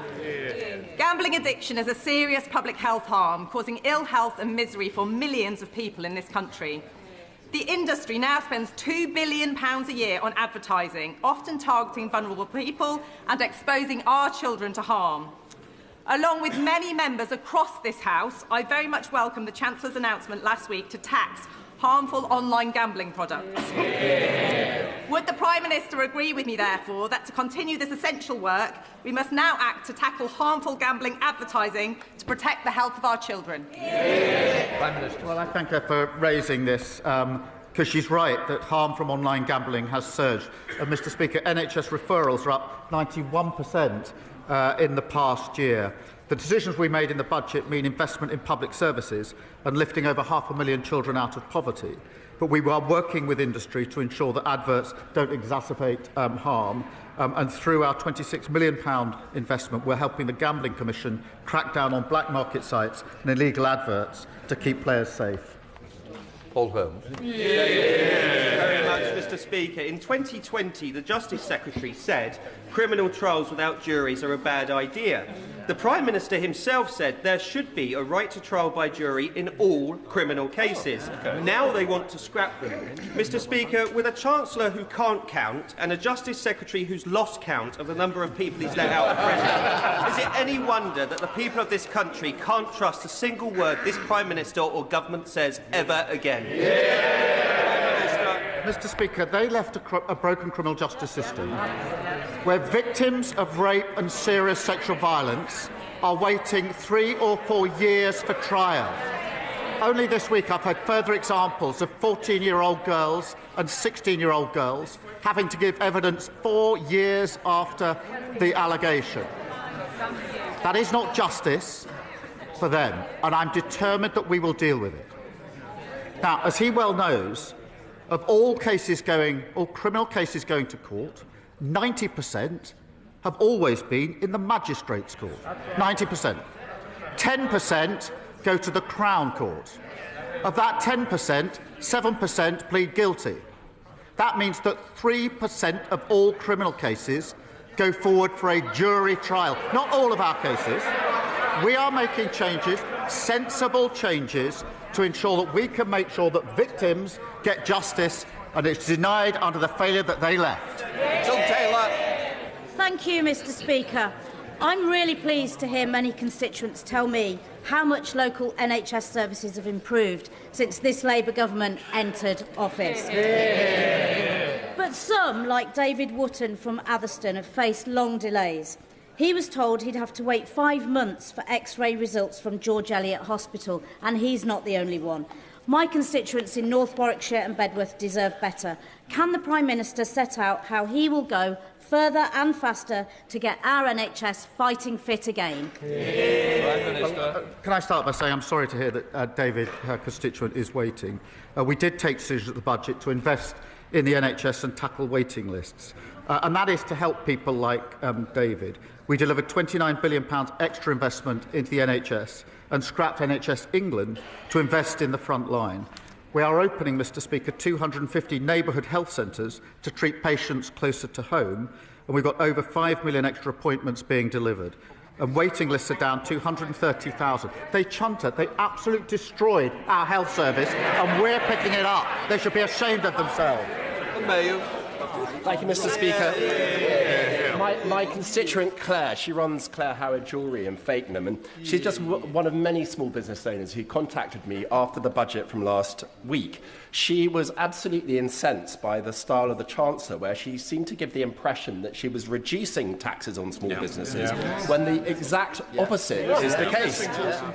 gambling addiction is a serious public health harm, causing ill health and misery for millions of people in this country. The industry now spends £2 billion a year on advertising, often targeting vulnerable people and exposing our children to harm. Along with many members across this House, I very much welcome the Chancellor's announcement last week to tax harmful online gambling products. Would the Prime Minister agree with me, therefore, that to continue this essential work, we must now act to tackle harmful gambling advertising to protect the health of our children? Prime Minister. Well, I thank her for raising this, because she's right that harm from online gambling has surged. And, Mr. Speaker, NHS referrals are up 91% in the past year. The decisions we made in the budget mean investment in public services and lifting over 500,000 children out of poverty. But we are working with industry to ensure that adverts don't exacerbate harm. And through our £26 million investment, we're helping the Gambling Commission crack down on black market sites and illegal adverts to keep players safe. Paul Holmes. Thank you very much, Mr. Speaker. In 2020, the Justice Secretary said criminal trials without juries are a bad idea. The Prime Minister himself said there should be a right to trial by jury in all criminal cases. Now they want to scrap them. Mr. Speaker, with a Chancellor who can't count and a Justice Secretary who's lost count of the number of people he's let out of prison, is it any wonder that the people of this country can't trust a single word this Prime Minister or government says ever again? Mr. Speaker, they left a broken criminal justice system where victims of rape and serious sexual violence are waiting 3 or 4 years for trial. Only this week I've had further examples of 14-year-old girls and 16-year-old girls having to give evidence 4 years after the allegation. That is not justice for them, and I'm determined that we will deal with it. Now, as he well knows, of all criminal cases going to court, 90% have always been in the magistrates' court. 90%. 10% go to the Crown Court. Of that 10%, 7% plead guilty. That means that 3% of all criminal cases go forward for a jury trial. Not all of our cases. We are making changes, sensible changes, to ensure that we can make sure that victims get justice and it's denied under the failure that they left. Tom Taylor. Thank you, Mr. Speaker. I'm really pleased to hear many constituents tell me how much local NHS services have improved since this Labour government entered office. But But some, like David Wootton from Atherstone, have faced long delays. He was told he'd have to wait 5 months for X-ray results from George Eliot Hospital, and he's not the only one. My constituents in North Warwickshire and Bedworth deserve better. Can the Prime Minister set out how he will go further and faster to get our NHS fighting fit again? Can I start by saying I'm sorry to hear that David, her constituent, is waiting. We did take decisions at the budget to invest in the NHS and tackle waiting lists. And that is to help people like David. We delivered £29 billion extra investment into the NHS and scrapped NHS England to invest in the front line. We are opening, Mr Speaker, 250 neighbourhood health centres to treat patients closer to home, and we've got over 5 million extra appointments being delivered. And waiting lists are down 230,000. They chunted, they absolutely destroyed our health service, and we're picking it up. They should be ashamed of themselves. Thank you, Mr Speaker. My constituent Claire, she runs Claire Howard Jewellery in Fakenham, and she's just one of many small business owners who contacted me after the budget from last week. She was absolutely incensed by the style of the Chancellor, where she seemed to give the impression that she was reducing taxes on small businesses, when the exact opposite is the case.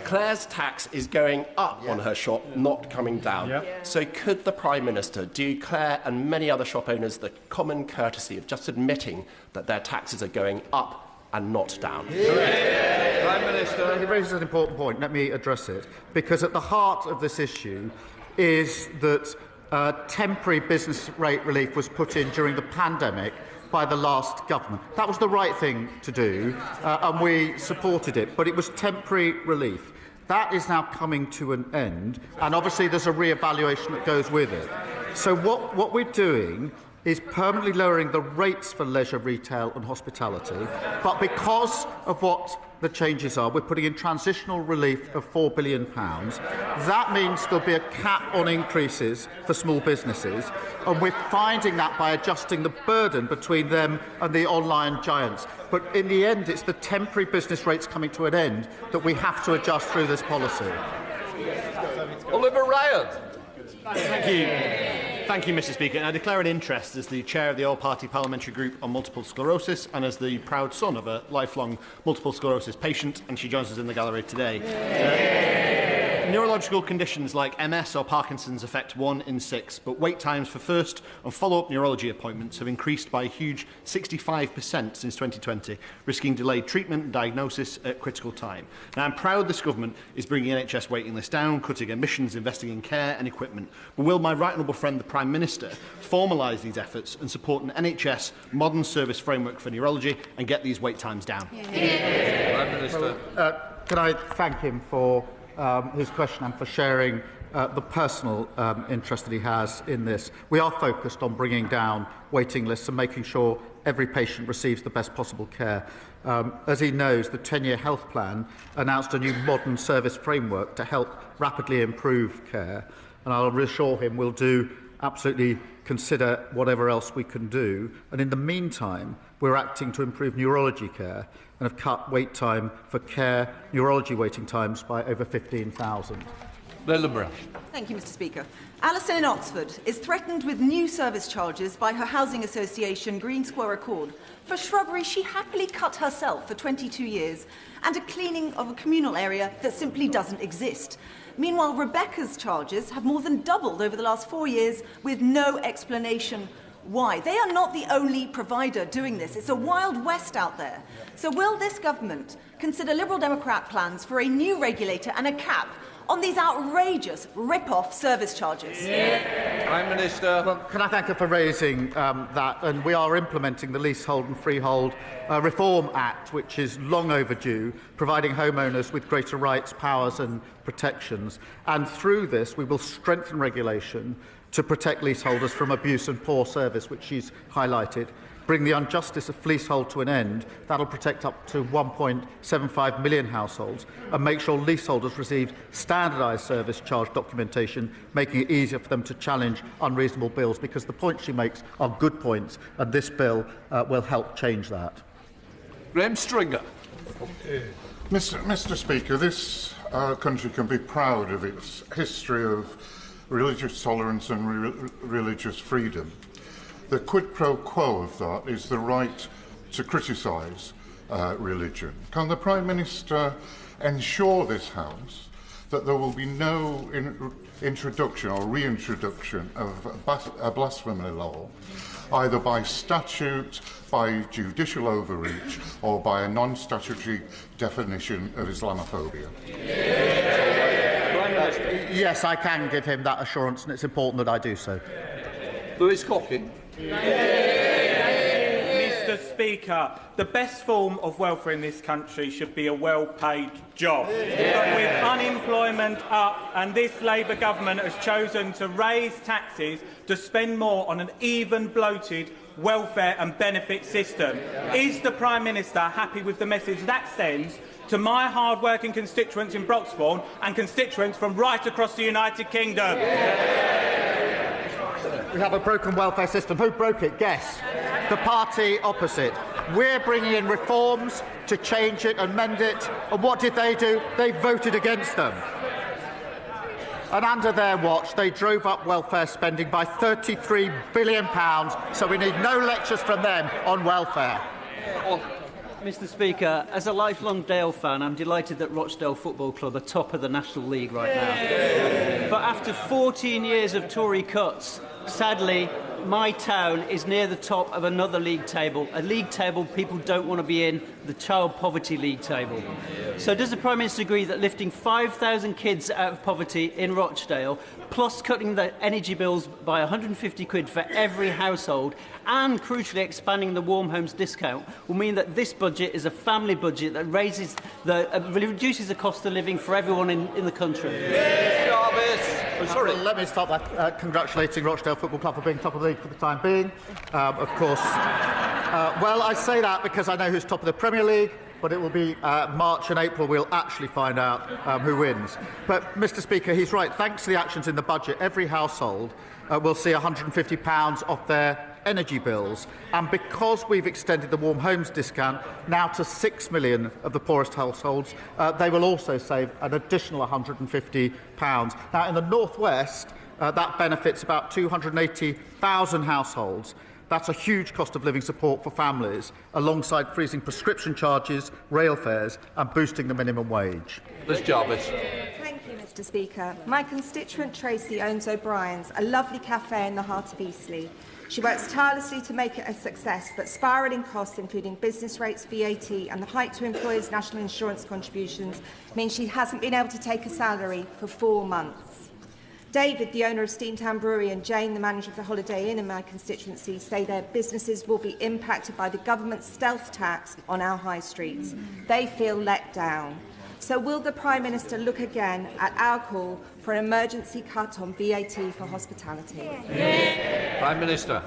Claire's tax is going up on her shop, not coming down. So could the Prime Minister do Claire and many other shop owners the common courtesy of just admitting that their taxes are going up and not down? Prime Minister. He raises an important point. Let me address it. Because at the heart of this issue is that temporary business rate relief was put in during the pandemic by the last government. That was the right thing to do, and we supported it, but it was temporary relief. That is now coming to an end, and obviously there's a re-evaluation that goes with it. So what we're doing is permanently lowering the rates for leisure, retail and hospitality, but because of what the changes are, we're putting in transitional relief of £4 billion. That means there'll be a cap on increases for small businesses, and we're finding that by adjusting the burden between them and the online giants. But in the end, it's the temporary business rates coming to an end that we have to adjust through this policy. Oliver Ryan. Thank you. Thank you, Mr Speaker. And I declare an interest as the chair of the All-Party Parliamentary Group on Multiple Sclerosis and as the proud son of a lifelong multiple sclerosis patient, and she joins us in the gallery today. Neurological conditions like MS or Parkinson's affect 1 in 6, but wait times for first and follow-up neurology appointments have increased by a huge 65% since 2020, risking delayed treatment and diagnosis at critical time. Now, I'm proud this government is bringing NHS waiting lists down, cutting emissions, investing in care and equipment. But will my right honourable friend, the Prime Minister, formalise these efforts and support an NHS modern service framework for neurology and get these wait times down? Prime Minister. Can I thank him for his question and for sharing the personal interest that he has in this. We are focused on bringing down waiting lists and making sure every patient receives the best possible care. As he knows, the 10-year health plan announced a new modern service framework to help rapidly improve care, and I'll reassure him we'll do absolutely consider whatever else we can do. And in the meantime, we're acting to improve neurology care and have cut wait time for care, neurology waiting times by over 15,000. Thank you, Mr Speaker. Alison in Oxford is threatened with new service charges by her housing association, Green Square Accord, for shrubbery she happily cut herself for 22 years and a cleaning of a communal area that simply doesn't exist. Meanwhile, Rebecca's charges have more than doubled over the last 4 years with no explanation why. They are not the only provider doing this. It's a wild west out there. So will this government consider Liberal Democrat plans for a new regulator and a cap on these outrageous rip-off service charges? Prime Minister. Well, can I thank her for raising that? And we are implementing the Leasehold and Freehold Reform Act, which is long overdue, providing homeowners with greater rights, powers and protections. And through this, we will strengthen regulation to protect leaseholders from abuse and poor service, which she's highlighted, bring the injustice of leasehold to an end. That'll protect up to 1.75 million households and make sure leaseholders receive standardised service charge documentation, making it easier for them to challenge unreasonable bills, because the points she makes are good points, and this bill will help change that. Graham Stringer. Mr Speaker, this country can be proud of its history of religious tolerance and religious freedom. the quid pro quo of that is the right to criticise religion. Can the Prime Minister ensure this House that there will be no introduction or reintroduction of a blasphemy law, either by statute, by judicial overreach, or by a non-statutory definition of Islamophobia? Yes, I can give him that assurance, and it's important that I do so. Lewis Cocking. Mr. Speaker, the best form of welfare in this country should be a well-paid job. But with unemployment up, and this Labour government has chosen to raise taxes to spend more on an even bloated welfare and benefit system. Is the Prime Minister happy with the message that sends to my hard-working constituents in Broxbourne and constituents from right across the United Kingdom? We have a broken welfare system. Who broke it? Guess. The party opposite. We're bringing in reforms to change it and mend it. And what did they do? They voted against them. And under their watch, they drove up welfare spending by £33 billion, so we need no lectures from them on welfare. Mr. Speaker, as a lifelong Dale fan, I'm delighted that Rochdale Football Club are top of the National League right now. But after 14 years of Tory cuts, sadly, my town is near the top of another league table, a league table people don't want to be in, the Child Poverty League table. So does the Prime Minister agree that lifting 5,000 kids out of poverty in Rochdale, plus cutting the energy bills by 150 quid for every household, and crucially expanding the Warm Homes discount, will mean that this budget is a family budget that reduces the cost of living for everyone in the country? Sorry. Let me start by congratulating Rochdale Football Club for being top of the league for the time being. Of course. Well, I say that because I know who's top of the Premier League, but it will be March and April we'll actually find out who wins. But, Mr. Speaker, he's right. Thanks to the actions in the budget, every household will see £150 off their energy bills. And because we've extended the Warm Homes discount now to 6 million of the poorest households, they will also save an additional £150. Now, in the North West, that benefits about 280,000 households. That's a huge cost of living support for families, alongside freezing prescription charges, rail fares and boosting the minimum wage. Liz Jarvis. Thank you, Mr. Speaker. My constituent Tracy owns O'Brien's, a lovely cafe in the heart of Eastleigh. She works tirelessly to make it a success, but spiralling costs, including business rates, VAT and the hike to employers' national insurance contributions, mean she hasn't been able to take a salary for 4 months. David, the owner of Steamtown Brewery, and Jane, the manager of the Holiday Inn in my constituency, say their businesses will be impacted by the government's stealth tax on our high streets. They feel let down. So will the Prime Minister look again at our call for an emergency cut on VAT for hospitality? Prime Minister.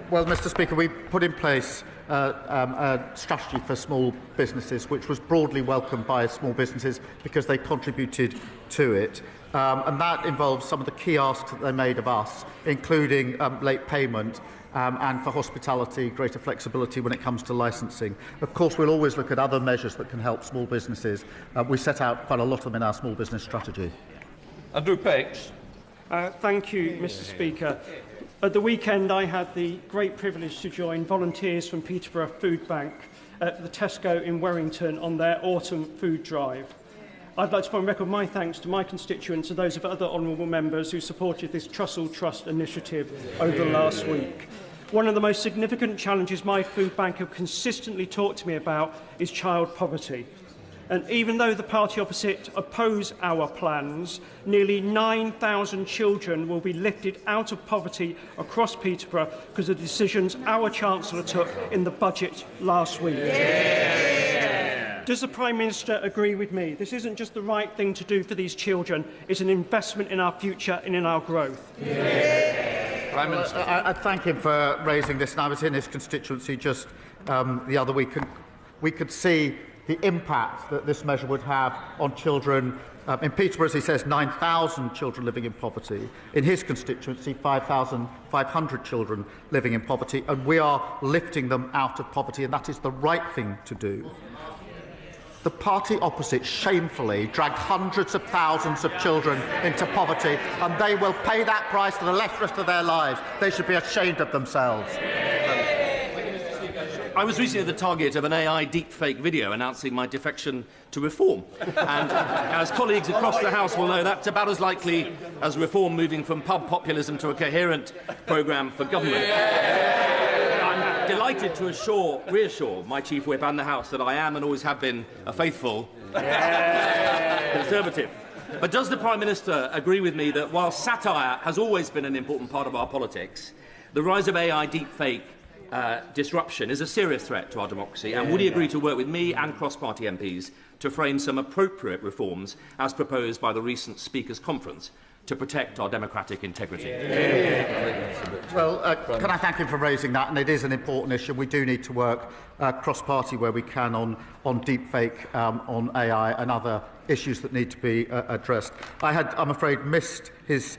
Well, Mr. Speaker, we put in place a strategy for small businesses, which was broadly welcomed by small businesses because they contributed to it. And that involves some of the key asks that they made of us, including late payment and for hospitality, greater flexibility when it comes to licensing. Of course, we'll always look at other measures that can help small businesses. We set out quite a lot of them in our small business strategy. Andrew Pakes. Thank you, Mr. Speaker. At the weekend, I had the great privilege to join volunteers from Peterborough Food Bank at the Tesco in Warrington on their autumn food drive. I'd like to put on record my thanks to my constituents and those of other honourable members who supported this Trussell Trust initiative over the last week. One of the most significant challenges my food bank have consistently talked to me about is child poverty. And even though the party opposite oppose our plans, nearly 9,000 children will be lifted out of poverty across Peterborough because of the decisions our Chancellor took in the budget last week. Does the Prime Minister agree with me? This isn't just the right thing to do for these children, it's an investment in our future and in our growth. Prime Minister. I thank him for raising this, and I was in his constituency just the other week, and we could see the impact that this measure would have on children. In Peterborough, as he says, 9,000 children living in poverty. In his constituency, 5,500 children living in poverty, and we are lifting them out of poverty, and that is the right thing to do. the party opposite shamefully dragged hundreds of thousands of children into poverty, and they will pay that price for the rest of their lives. They should be ashamed of themselves. I was recently the target of an AI deepfake video announcing my defection to Reform. And as colleagues across the House will know, that's about as likely as Reform moving from pub populism to a coherent programme for government. I'm delighted to reassure my Chief Whip and the House that I am and always have been a faithful Conservative. But does the Prime Minister agree with me that while satire has always been an important part of our politics, the rise of AI deepfake disruption is a serious threat to our democracy, and would he agree to work with me and cross-party MPs to frame some appropriate reforms as proposed by the recent Speakers' Conference to protect our democratic integrity? Well, can I thank him for raising that? And it is an important issue. We do need to work cross-party where we can on deepfake, on AI and other issues that need to be addressed. I had, I'm afraid, missed his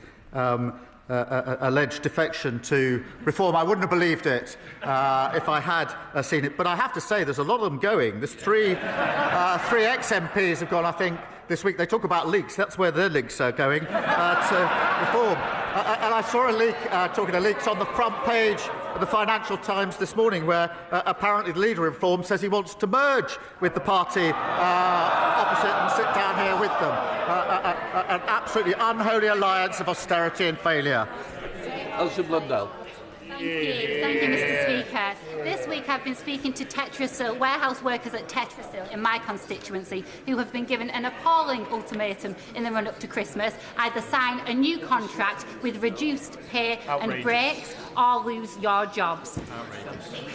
alleged defection to Reform. I wouldn't have believed it if I had seen it. But I have to say, there's a lot of them going. There's three ex-MPs have gone, I think, this week. They talk about leaks. That's where their leaks are going, to Reform. And I saw a leak, talking of leaks, on the front page of the Financial Times this morning, where apparently the leader of Reform says he wants to merge with the party opposite and sit down here with them. An absolutely unholy alliance of austerity and failure. Alison Blundell. Thank you, Mr. Speaker. This week I've been speaking to Tetrasil, warehouse workers at Tetrasil in my constituency, who have been given an appalling ultimatum in the run-up to Christmas: either sign a new contract with reduced pay and breaks, or lose your jobs.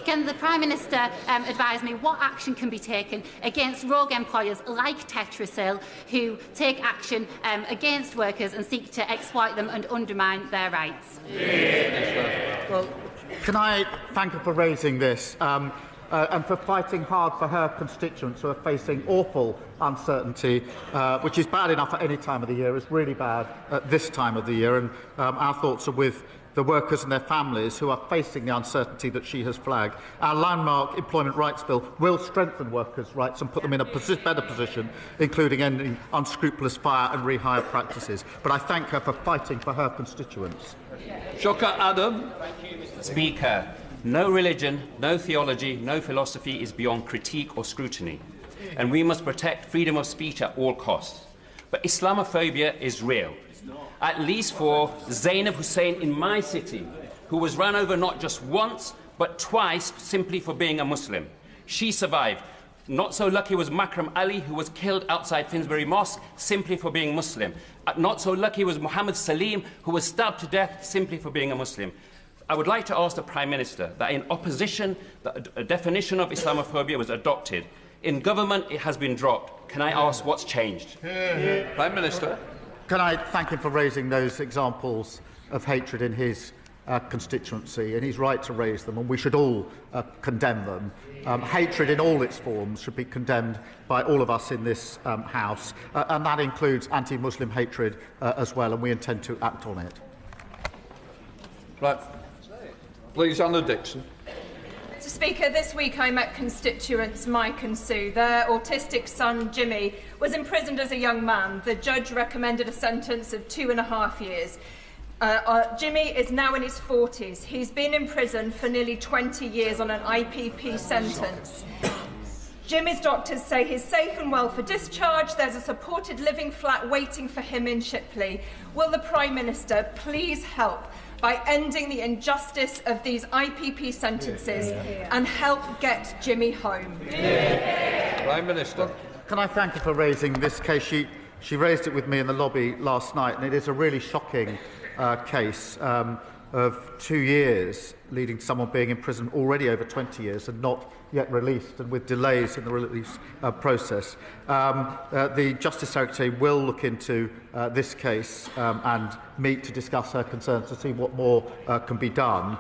Can the Prime Minister advise me what action can be taken against rogue employers like Tetrasil who take action against workers and seek to exploit them and undermine their rights? Well, can I thank her for raising this and for fighting hard for her constituents who are facing awful uncertainty, which is bad enough at any time of the year, is really bad at this time of the year, and our thoughts are with the workers and their families who are facing the uncertainty that she has flagged. Our landmark Employment Rights Bill will strengthen workers' rights and put them in a better position, including ending unscrupulous fire and rehire practices. But I thank her for fighting for her constituents. Shocker Adam. Thank you, Mr. Speaker. No religion, no theology, no philosophy is beyond critique or scrutiny, and we must protect freedom of speech at all costs. But Islamophobia is real. At least for Zainab Hussein in my city, who was run over not just once, but twice simply for being a Muslim. She survived. Not so lucky was Makram Ali, who was killed outside Finsbury Mosque simply for being Muslim. Not so lucky was Muhammad Salim, who was stabbed to death simply for being a Muslim. I would like to ask the Prime Minister that in opposition, a definition of Islamophobia was adopted. In government, it has been dropped. Can I ask what's changed? Prime Minister. Can I thank him for raising those examples of hatred in his constituency, and he's right to raise them, and we should all condemn them. Hatred in all its forms should be condemned by all of us in this House, and that includes anti-Muslim hatred as well, and we intend to act on it. Right. Please, Anna Dixon. Mr. Speaker, this week I met constituents Mike and Sue. Their autistic son, Jimmy, was imprisoned as a young man. The judge recommended a sentence of 2.5 years. Jimmy is now in his 40s. He's been in prison for nearly 20 years on an IPP sentence. Jimmy's doctors say he's safe and well for discharge. There's a supported living flat waiting for him in Shipley. Will the Prime Minister please help by ending the injustice of these IPP sentences and help get Jimmy home? Prime Minister. Can I thank her for raising this case? She raised it with me in the lobby last night, and it is a really shocking case of 2 years, leading to someone being in prison already over 20 years and not yet released, and with delays in the release process. The Justice Secretary will look into this case and meet to discuss her concerns to see what more can be done.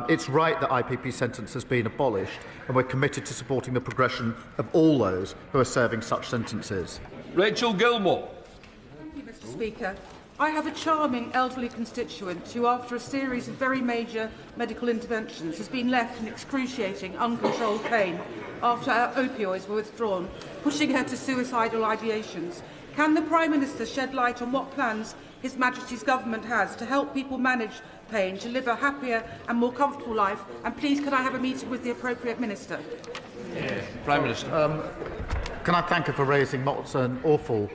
It's right that IPP sentence has been abolished, and we're committed to supporting the progression of all those who are serving such sentences. Rachel Gilmore. Thank you, Mr. Speaker. I have a charming elderly constituent who, after a series of very major medical interventions, has been left in excruciating, uncontrolled pain. after her opioids were withdrawn, pushing her to suicidal ideations. Can the Prime Minister shed light on what plans His Majesty's Government has to help people manage pain, to live a happier and more comfortable life? And please, can I have a meeting with the appropriate Minister? Prime Minister. Can I thank her for raising what's an awful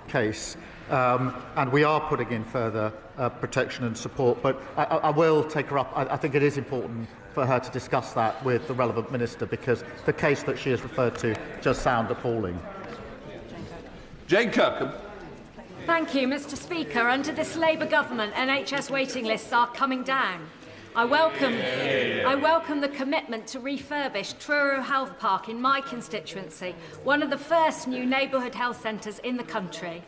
case? And we are putting in further protection and support, but I will take her up. I think it is important for her to discuss that with the relevant minister, because the case that she has referred to just sounds appalling. Jane Kirkham. Thank you, Mr. Speaker. Under this Labour government, NHS waiting lists are coming down. I welcome the commitment to refurbish Truro Health Park in my constituency, one of the first new neighbourhood health centres in the country.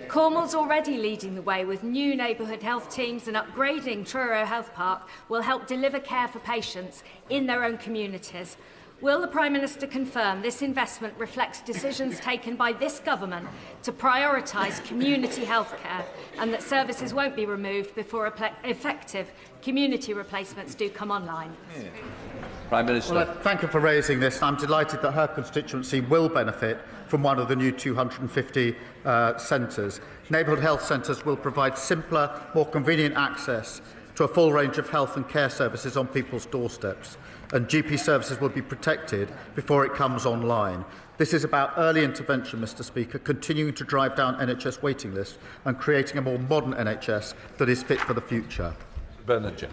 Cornwall's already leading the way with new neighbourhood health teams, and upgrading Truro Health Park will help deliver care for patients in their own communities. Will the Prime Minister confirm this investment reflects decisions taken by this government to prioritise community healthcare, and that services won't be removed before effective community replacements do come online? Prime Minister. Well, thank you for raising this. I'm delighted that her constituency will benefit from one of the new 250 centres. Neighbourhood health centres will provide simpler, more convenient access to a full range of health and care services on people's doorsteps, and GP services will be protected before it comes online. This is about early intervention, Mr. Speaker, continuing to drive down NHS waiting lists and creating a more modern NHS that is fit for the future. Berniger.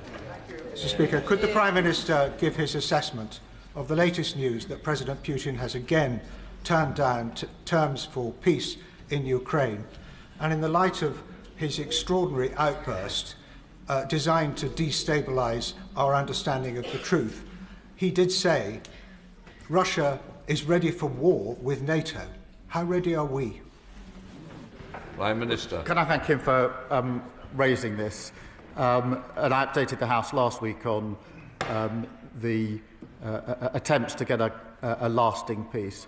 Mr. Speaker, could the Prime Minister give his assessment of the latest news that President Putin has again turned down terms for peace in Ukraine, and in the light of his extraordinary outburst designed to destabilise our understanding of the truth? He did say Russia is ready for war with NATO. How ready are we? Prime Minister. Can I thank him for raising this? And I updated the House last week on the attempts to get a lasting peace.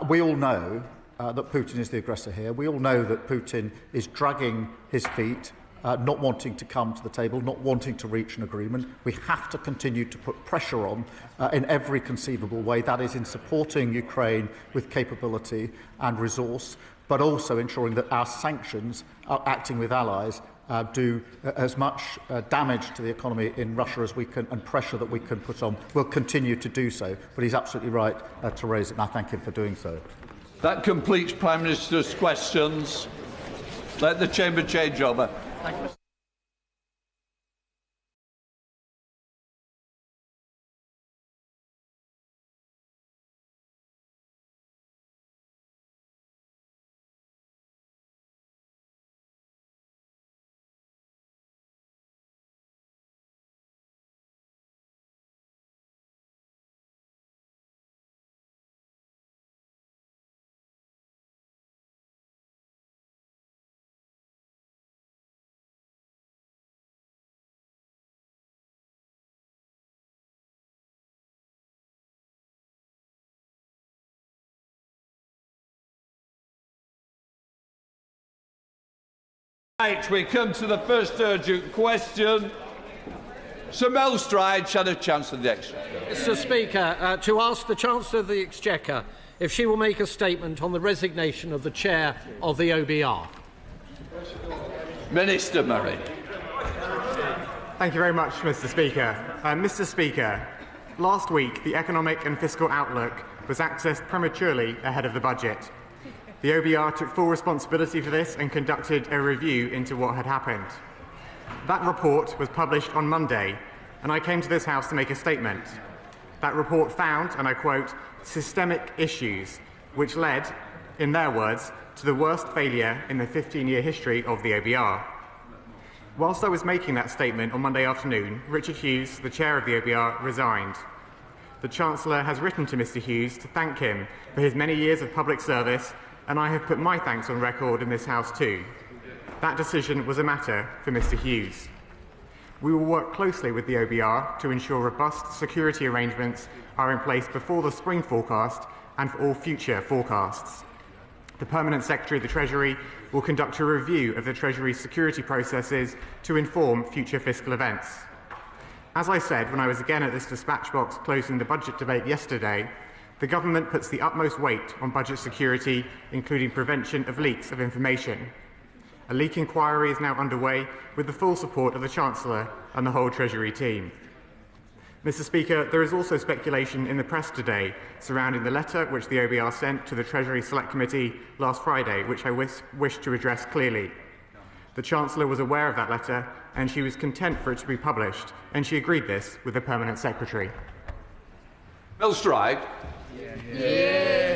We all know that Putin is the aggressor here. We all know that Putin is dragging his feet, not wanting to come to the table, not wanting to reach an agreement. We have to continue to put pressure on in every conceivable way. That is in supporting Ukraine with capability and resource, but also ensuring that our sanctions, acting with allies, do as much damage to the economy in Russia as we can, and pressure that we can put on. We'll continue to do so. But he's absolutely right to raise it, and I thank him for doing so. That completes Prime Minister's questions. Let the Chamber change over. Thank you. Right, we come to the first urgent question. Sir Mel Stride, Shadow Chancellor of the Exchequer. Mr. Speaker, to ask the Chancellor of the Exchequer if she will make a statement on the resignation of the Chair of the OBR. Minister Murray. Thank you very much, Mr. Speaker. Mr. Speaker, last week the economic and fiscal outlook was accessed prematurely ahead of the budget. The OBR took full responsibility for this and conducted a review into what had happened. That report was published on Monday, and I came to this House to make a statement. That report found, and I quote, systemic issues, which led, in their words, to the worst failure in the 15-year history of the OBR. Whilst I was making that statement on Monday afternoon, Richard Hughes, the chair of the OBR, resigned. The Chancellor has written to Mr. Hughes to thank him for his many years of public service, and I have put my thanks on record in this House too. That decision was a matter for Mr. Hughes. We will work closely with the OBR to ensure robust security arrangements are in place before the spring forecast and for all future forecasts. The Permanent Secretary of the Treasury will conduct a review of the Treasury's security processes to inform future fiscal events. As I said when I was again at this dispatch box closing the budget debate yesterday, the government puts the utmost weight on budget security, including prevention of leaks of information. A leak inquiry is now underway with the full support of the Chancellor and the whole Treasury team. Mr. Speaker, there is also speculation in the press today surrounding the letter which the OBR sent to the Treasury Select Committee last Friday, which I wish to address clearly. The Chancellor was aware of that letter and she was content for it to be published, and she agreed this with the Permanent Secretary. Bill Stride.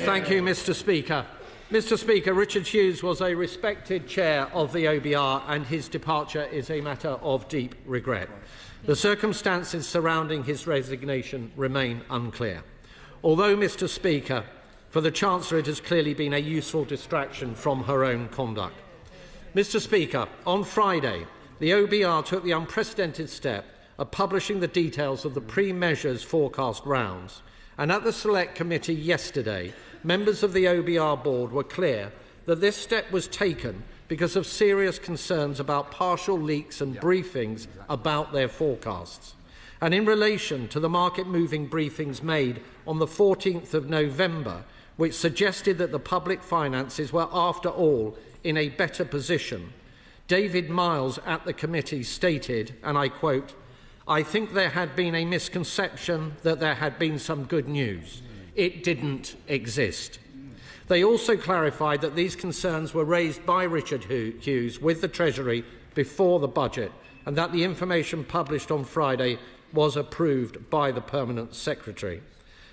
Thank you, Mr. Speaker. Mr. Speaker, Richard Hughes was a respected chair of the OBR, and his departure is a matter of deep regret. The circumstances surrounding his resignation remain unclear. Although, Mr. Speaker, for the Chancellor it has clearly been a useful distraction from her own conduct. Mr. Speaker, on Friday, the OBR took the unprecedented step of publishing the details of the pre-measures forecast rounds, and at the Select Committee yesterday, members of the OBR board were clear that this step was taken because of serious concerns about partial leaks and briefings about their forecasts. And in relation to the market-moving briefings made on the 14th of November, which suggested that the public finances were, after all, in a better position, David Miles at the committee stated, and I quote, "I think there had been a misconception that there had been some good news. It didn't exist." They also clarified that these concerns were raised by Richard Hughes with the Treasury before the budget, and that the information published on Friday was approved by the Permanent Secretary.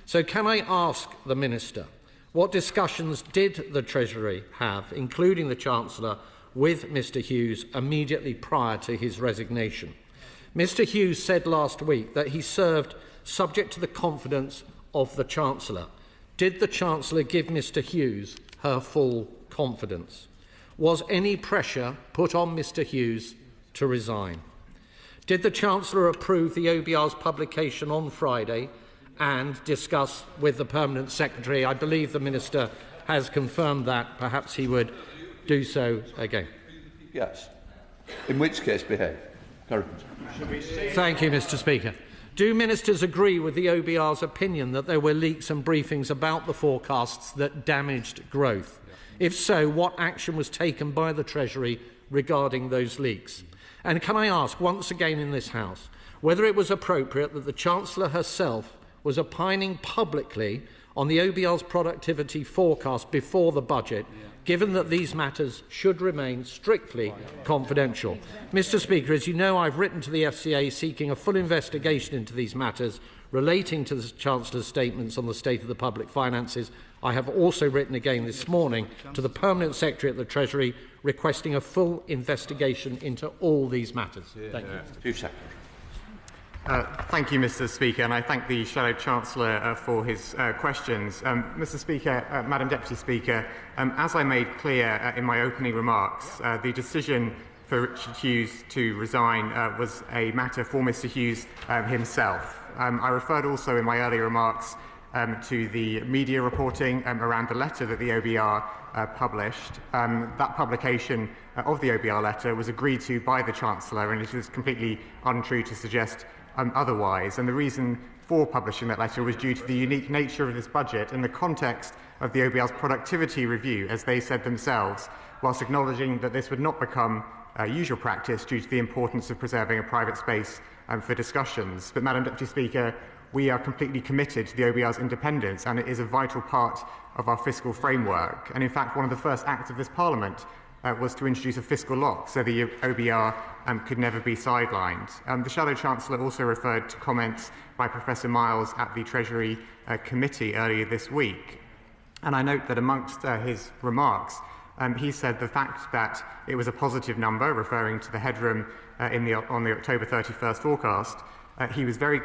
So can I ask the Minister, what discussions did the Treasury have, including the Chancellor, with Mr Hughes immediately prior to his resignation? Mr Hughes said last week that he served subject to the confidence of the Chancellor. Did the Chancellor give Mr Hughes her full confidence? Was any pressure put on Mr Hughes to resign? Did the Chancellor approve the OBR's publication on Friday and discuss with the Permanent Secretary? I believe the Minister has confirmed that. Perhaps he would do so again. Yes. In which case, behave. Thank you, Mr Speaker. Do ministers agree with the OBR's opinion that there were leaks and briefings about the forecasts that damaged growth? If so, what action was taken by the Treasury regarding those leaks? And can I ask once again in this House whether it was appropriate that the Chancellor herself was opining publicly on the OBR's productivity forecast before the budget, given that these matters should remain strictly confidential? Mr Speaker, as you know, I've written to the FCA seeking a full investigation into these matters relating to the Chancellor's statements on the state of the public finances. I have also written again this morning to the Permanent Secretary at the Treasury requesting a full investigation into all these matters. Thank you. 2 seconds. Thank you, Mr Speaker, and I thank the Shadow Chancellor for his questions. Mr Speaker, Madam Deputy Speaker, as I made clear in my opening remarks, the decision for Richard Hughes to resign was a matter for Mr Hughes himself. I referred also in my earlier remarks to the media reporting around the letter that the OBR published. That publication of the OBR letter was agreed to by the Chancellor, and it is completely untrue to suggest otherwise. And the reason for publishing that letter was due to the unique nature of this budget in the context of the OBR's productivity review, as they said themselves, whilst acknowledging that this would not become usual practice due to the importance of preserving a private space for discussions. But, Madam Deputy Speaker, we are completely committed to the OBR's independence, and it is a vital part of our fiscal framework. And in fact, one of the first acts of this Parliament was to introduce a fiscal lock so the OBR could never be sidelined. The Shadow Chancellor also referred to comments by Professor Miles at the Treasury Committee earlier this week. And I note that amongst his remarks, he said the fact that it was a positive number, referring to the headroom on the October 31st forecast, he was very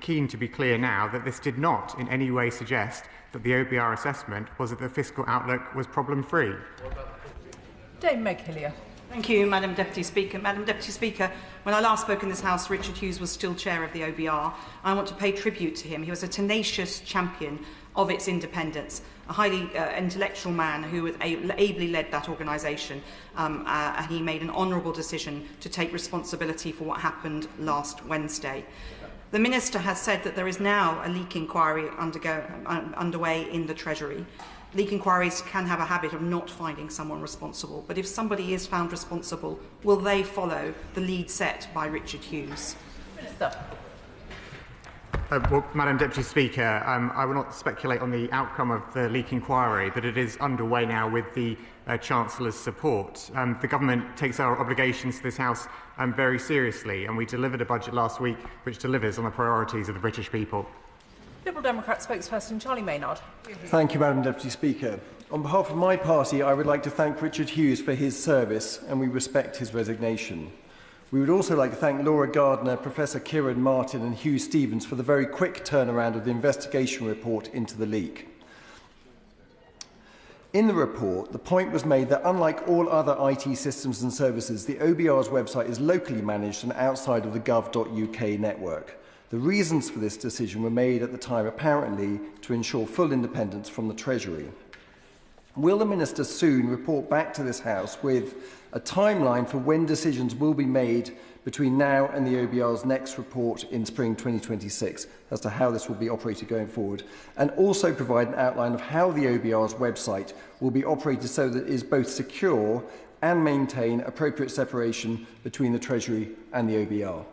keen to be clear now that this did not in any way suggest that the OBR assessment was that the fiscal outlook was problem-free. Dame Meg Hillier. Thank you, Madam Deputy Speaker. Madam Deputy Speaker, when I last spoke in this House, Richard Hughes was still chair of the OBR. I want to pay tribute to him. He was a tenacious champion of its independence, a highly intellectual man who ably led that organisation, and he made an honourable decision to take responsibility for what happened last Wednesday. The Minister has said that there is now a leak inquiry underway in the Treasury. Leak inquiries can have a habit of not finding someone responsible, but if somebody is found responsible, will they follow the lead set by Richard Hughes? Minister. Well, Madam Deputy Speaker, I will not speculate on the outcome of the leak inquiry, but it is underway now with the Chancellor's support. The Government takes our obligations to this House very seriously, and we delivered a budget last week which delivers on the priorities of the British people. Liberal Democrat spokesperson Charlie Maynard. Thank you, Madam Deputy Speaker. On behalf of my party, I would like to thank Richard Hughes for his service, and we respect his resignation. We would also like to thank Laura Gardner, Professor Kieran Martin and Hugh Stevens for the very quick turnaround of the investigation report into the leak. In the report, the point was made that unlike all other IT systems and services, the OBR's website is locally managed and outside of the gov.uk network. The reasons for this decision were made at the time apparently to ensure full independence from the Treasury. Will the Minister soon report back to this House with a timeline for when decisions will be made between now and the OBR's next report in spring 2026 as to how this will be operated going forward, and also provide an outline of how the OBR's website will be operated so that it is both secure and maintain appropriate separation between the Treasury and the OBR?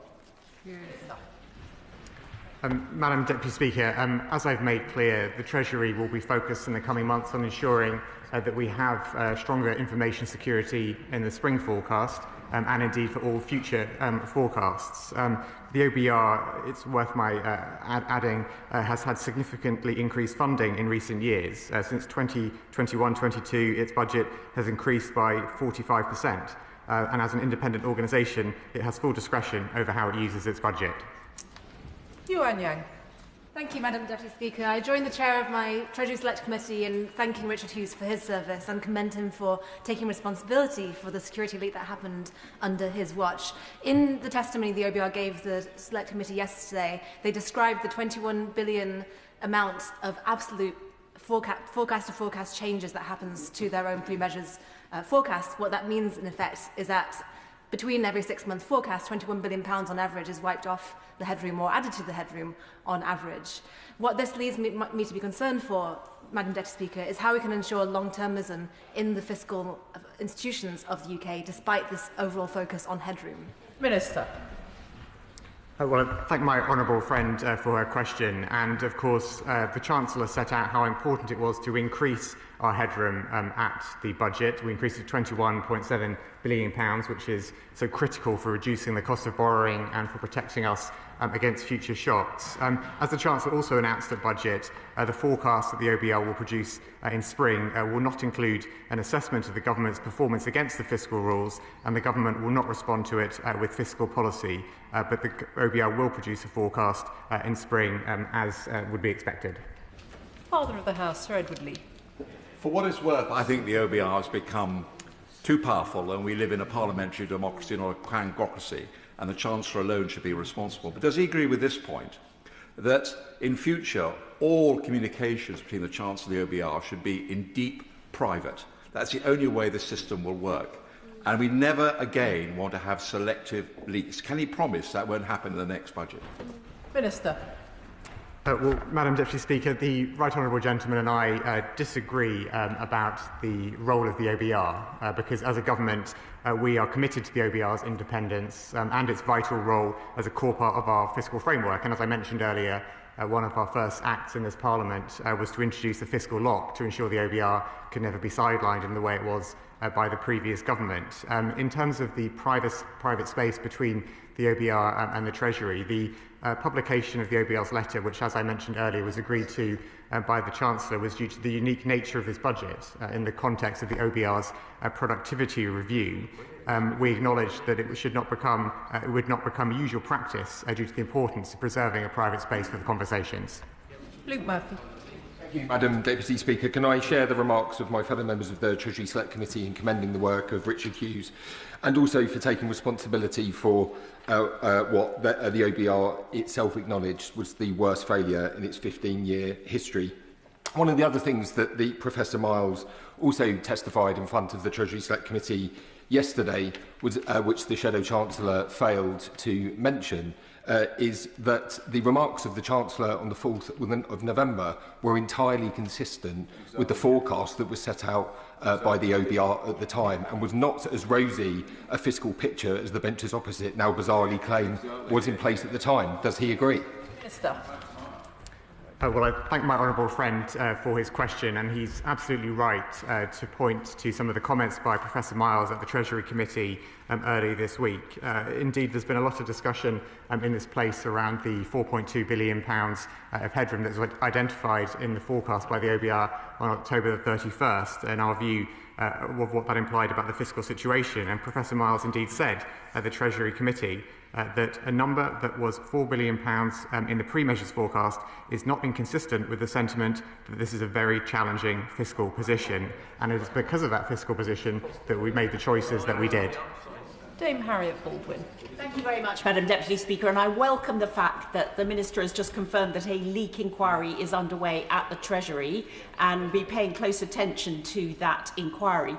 Madam Deputy Speaker, as I've made clear, the Treasury will be focused in the coming months on ensuring that we have stronger information security in the spring forecast and indeed for all future forecasts. The OBR, it's worth my adding, has had significantly increased funding in recent years. Since 2021-22, its budget has increased by 45%. And as an independent organisation, it has full discretion over how it uses its budget. Yuan Yang. Thank you, Madam Deputy Speaker. I join the chair of my Treasury Select Committee in thanking Richard Hughes for his service and commend him for taking responsibility for the security leak that happened under his watch. In the testimony the OBR gave the Select Committee yesterday, they described the 21 billion amount of absolute forecast-to-forecast changes that happens to their own pre-measures forecast. What that means, in effect, is that between every 6-month forecast, £21 billion on average is wiped off the headroom or added to the headroom on average. What this leads me to be concerned for, Madam Deputy Speaker, is how we can ensure long-termism in the fiscal institutions of the UK, despite this overall focus on headroom. Minister. Well, I thank my honourable friend for her question. And, of course, the Chancellor set out how important it was to increase our headroom at the budget. We increased it to £21.7 billion, which is so critical for reducing the cost of borrowing and for protecting us against future shocks. As the Chancellor also announced at budget, the forecast that the OBR will produce in spring will not include an assessment of the government's performance against the fiscal rules, and the government will not respond to it with fiscal policy. But the OBR will produce a forecast in spring, as would be expected. Father of the House, Sir Edward Lee. For what it's worth, I think the OBR has become too powerful, and we live in a parliamentary democracy, not a quangocracy, and the Chancellor alone should be responsible. But does he agree with this point, that in future all communications between the Chancellor and the OBR should be in deep private? That's the only way the system will work. And we never again want to have selective leaks. Can he promise that won't happen in the next budget? Minister. Well, Madam Deputy Speaker, the Right Honourable Gentleman and I disagree about the role of the OBR, because as a government we are committed to the OBR's independence and its vital role as a core part of our fiscal framework. And as I mentioned earlier, one of our first acts in this Parliament was to introduce the fiscal lock to ensure the OBR could never be sidelined in the way it was by the previous government. In terms of the private space between the OBR and the Treasury, the publication of the OBR's letter, which, as I mentioned earlier, was agreed to by the Chancellor, was due to the unique nature of his budget in the context of the OBR's productivity review. We acknowledged that it would not become usual practice due to the importance of preserving a private space for the conversations. Luke Murphy. Thank you, Madam Deputy Speaker. Can I share the remarks of my fellow members of the Treasury Select Committee in commending the work of Richard Hughes, and also for taking responsibility for what the OBR itself acknowledged was the worst failure in its 15-year history. One of the other things that the Professor Miles also testified in front of the Treasury Select Committee yesterday, was, which the Shadow Chancellor failed to mention, is that the remarks of the Chancellor on the 4th of November were entirely consistent with the forecast that was set out by the OBR at the time, and was not as rosy a fiscal picture as the benches opposite now bizarrely claim was in place at the time. Does he agree? Minister. Well, I thank my honourable friend for his question, and he's absolutely right to point to some of the comments by Professor Miles at the Treasury Committee earlier this week. Indeed, there's been a lot of discussion in this place around the £4.2 billion of headroom that was identified in the forecast by the OBR on October the 31st, and our view of what that implied about the fiscal situation. And Professor Miles indeed said at the Treasury Committee that a number that was £4 billion in the pre-measures forecast is not inconsistent with the sentiment that this is a very challenging fiscal position. And it is because of that fiscal position that we made the choices that we did. Dame Harriet Baldwin. Thank you very much, Madam Deputy Speaker, and I welcome the fact that the Minister has just confirmed that a leak inquiry is underway at the Treasury and will be paying close attention to that inquiry.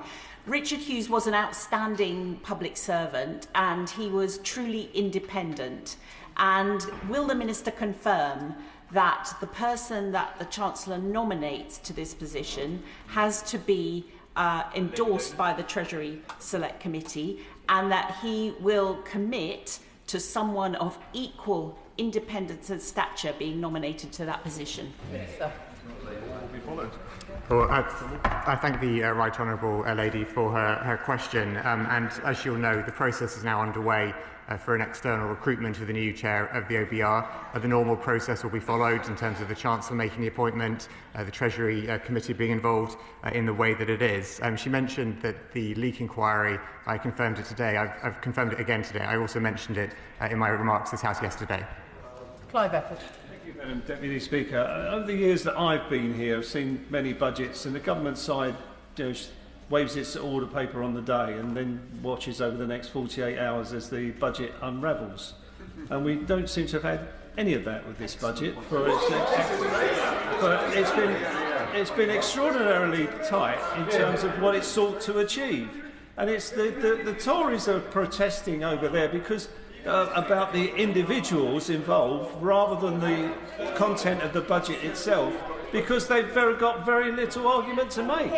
Richard Hughes was an outstanding public servant and he was truly independent. And will the Minister confirm that the person that the Chancellor nominates to this position has to be endorsed by the Treasury Select Committee, and that he will commit to someone of equal independence and stature being nominated to that position? Minister. Well, I thank the Right Honourable lady for her question, and as you'll know, the process is now underway for an external recruitment of the new chair of the OBR. The normal process will be followed in terms of the Chancellor making the appointment, the Treasury Committee being involved in the way that it is. She mentioned that the leak inquiry, I confirmed it today. I've confirmed it again today. I also mentioned it in my remarks to this House yesterday. Clive Efford. Madam Deputy Speaker, over the years that I've been here, I've seen many budgets, and the government side waves its order paper on the day and then watches over the next 48 hours as the budget unravels. And we don't seem to have had any of that with this budget. But it's been extraordinarily tight in terms of what it sought to achieve. And it's the Tories are protesting over there because about the individuals involved rather than the content of the budget itself, because they've got very little argument to make.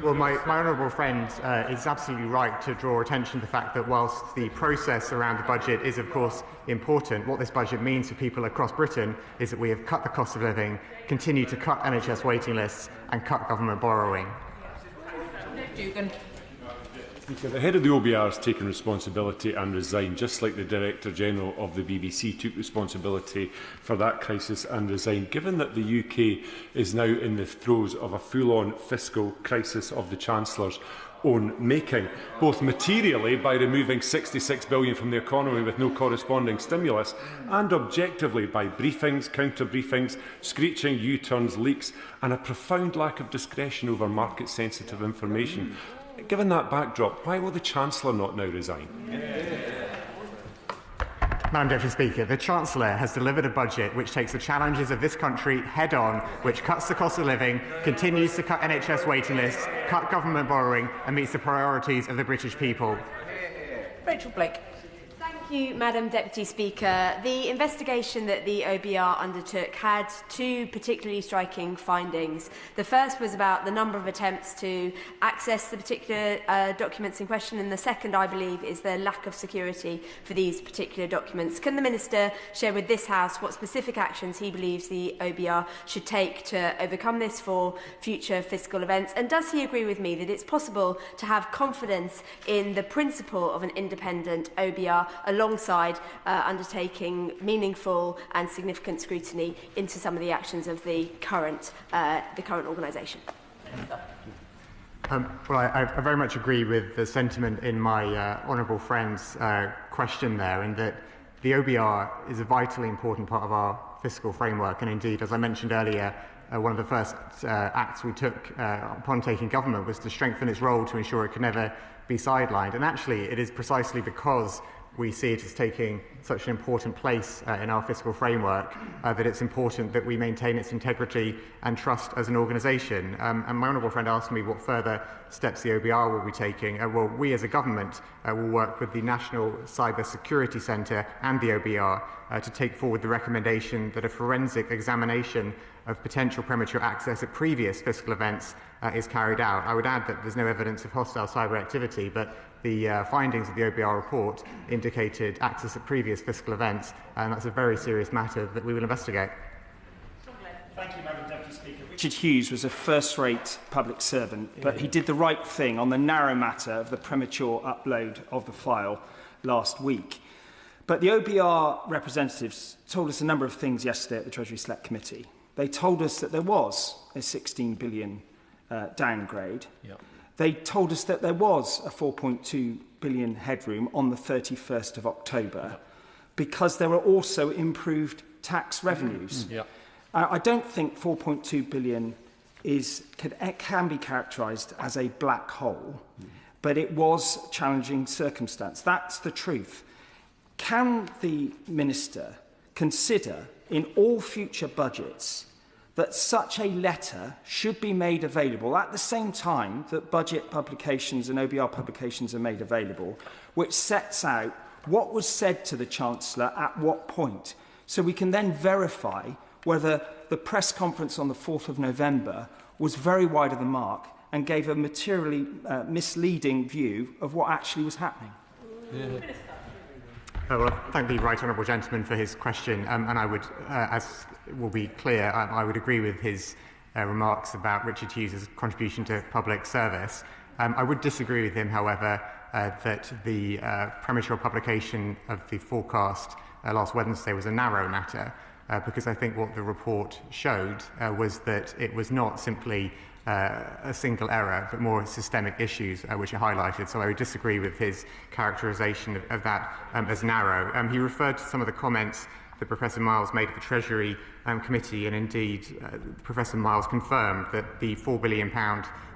Well, my honourable friend is absolutely right to draw attention to the fact that whilst the process around the budget is of course important, what this budget means for people across Britain is that we have cut the cost of living, continue to cut NHS waiting lists and cut government borrowing. Dugan. The head of the OBR has taken responsibility and resigned, just like the Director General of the BBC took responsibility for that crisis and resigned. Given that the UK is now in the throes of a full-on fiscal crisis of the Chancellor's own making, both materially by removing £66 billion from the economy with no corresponding stimulus, and objectively by briefings, counter-briefings, screeching U-turns, leaks, and a profound lack of discretion over market-sensitive information. Given that backdrop, why will the Chancellor not now resign? Madam Deputy Speaker, the Chancellor has delivered a budget which takes the challenges of this country head-on, which cuts the cost of living, continues to cut NHS waiting lists, cut government borrowing and meets the priorities of the British people. Rachel Blake. Thank you, Madam Deputy Speaker. The investigation that the OBR undertook had two particularly striking findings. The first was about the number of attempts to access the particular documents in question, and the second, I believe, is the lack of security for these particular documents. Can the Minister share with this House what specific actions he believes the OBR should take to overcome this for future fiscal events? And does he agree with me that it's possible to have confidence in the principle of an independent OBR alongside undertaking meaningful and significant scrutiny into some of the actions of the current organisation? Well, I very much agree with the sentiment in my honourable friend's question there, in that the OBR is a vitally important part of our fiscal framework, and indeed, as I mentioned earlier, one of the first acts we took upon taking government was to strengthen its role to ensure it could never be sidelined. And actually, it is precisely because we see it as taking such an important place in our fiscal framework that it's important that we maintain its integrity and trust as an organisation. And my honourable friend asked me what further steps the OBR will be taking. Well, we as a government will work with the National Cyber Security Centre and the OBR to take forward the recommendation that a forensic examination of potential premature access at previous fiscal events is carried out. I would add that there's no evidence of hostile cyber activity, but the findings of the OBR report indicated access at previous fiscal events, and that's a very serious matter that we will investigate. Thank you, Madam Deputy Speaker. Richard Hughes was a first-rate public servant, but he did the right thing on the narrow matter of the premature upload of the file last week. But the OBR representatives told us a number of things yesterday at the Treasury Select Committee. They told us that there was a 16 billion downgrade. Yep. They told us that there was a 4.2 billion headroom on the 31st of October because there were also improved tax revenues. Yep. I don't think 4.2 billion can be characterised as a black hole, but it was a challenging circumstance. That's the truth. Can the Minister consider in all future budgets that such a letter should be made available at the same time that budget publications and OBR publications are made available, which sets out what was said to the Chancellor at what point, so we can then verify whether the press conference on the 4th of November was very wide of the mark and gave a materially misleading view of what actually was happening. Yeah. Well, I thank the right honourable gentleman for his question, and I would, as will be clear, I would agree with his remarks about Richard Hughes' contribution to public service. I would disagree with him, however, that the premature publication of the forecast last Wednesday was a narrow matter, because I think what the report showed was that it was not simply a single error, but more systemic issues which are highlighted. So I would disagree with his characterisation of that as narrow. He referred to some of the comments that Professor Miles made at the Treasury Committee, and indeed Professor Miles confirmed that the £4 billion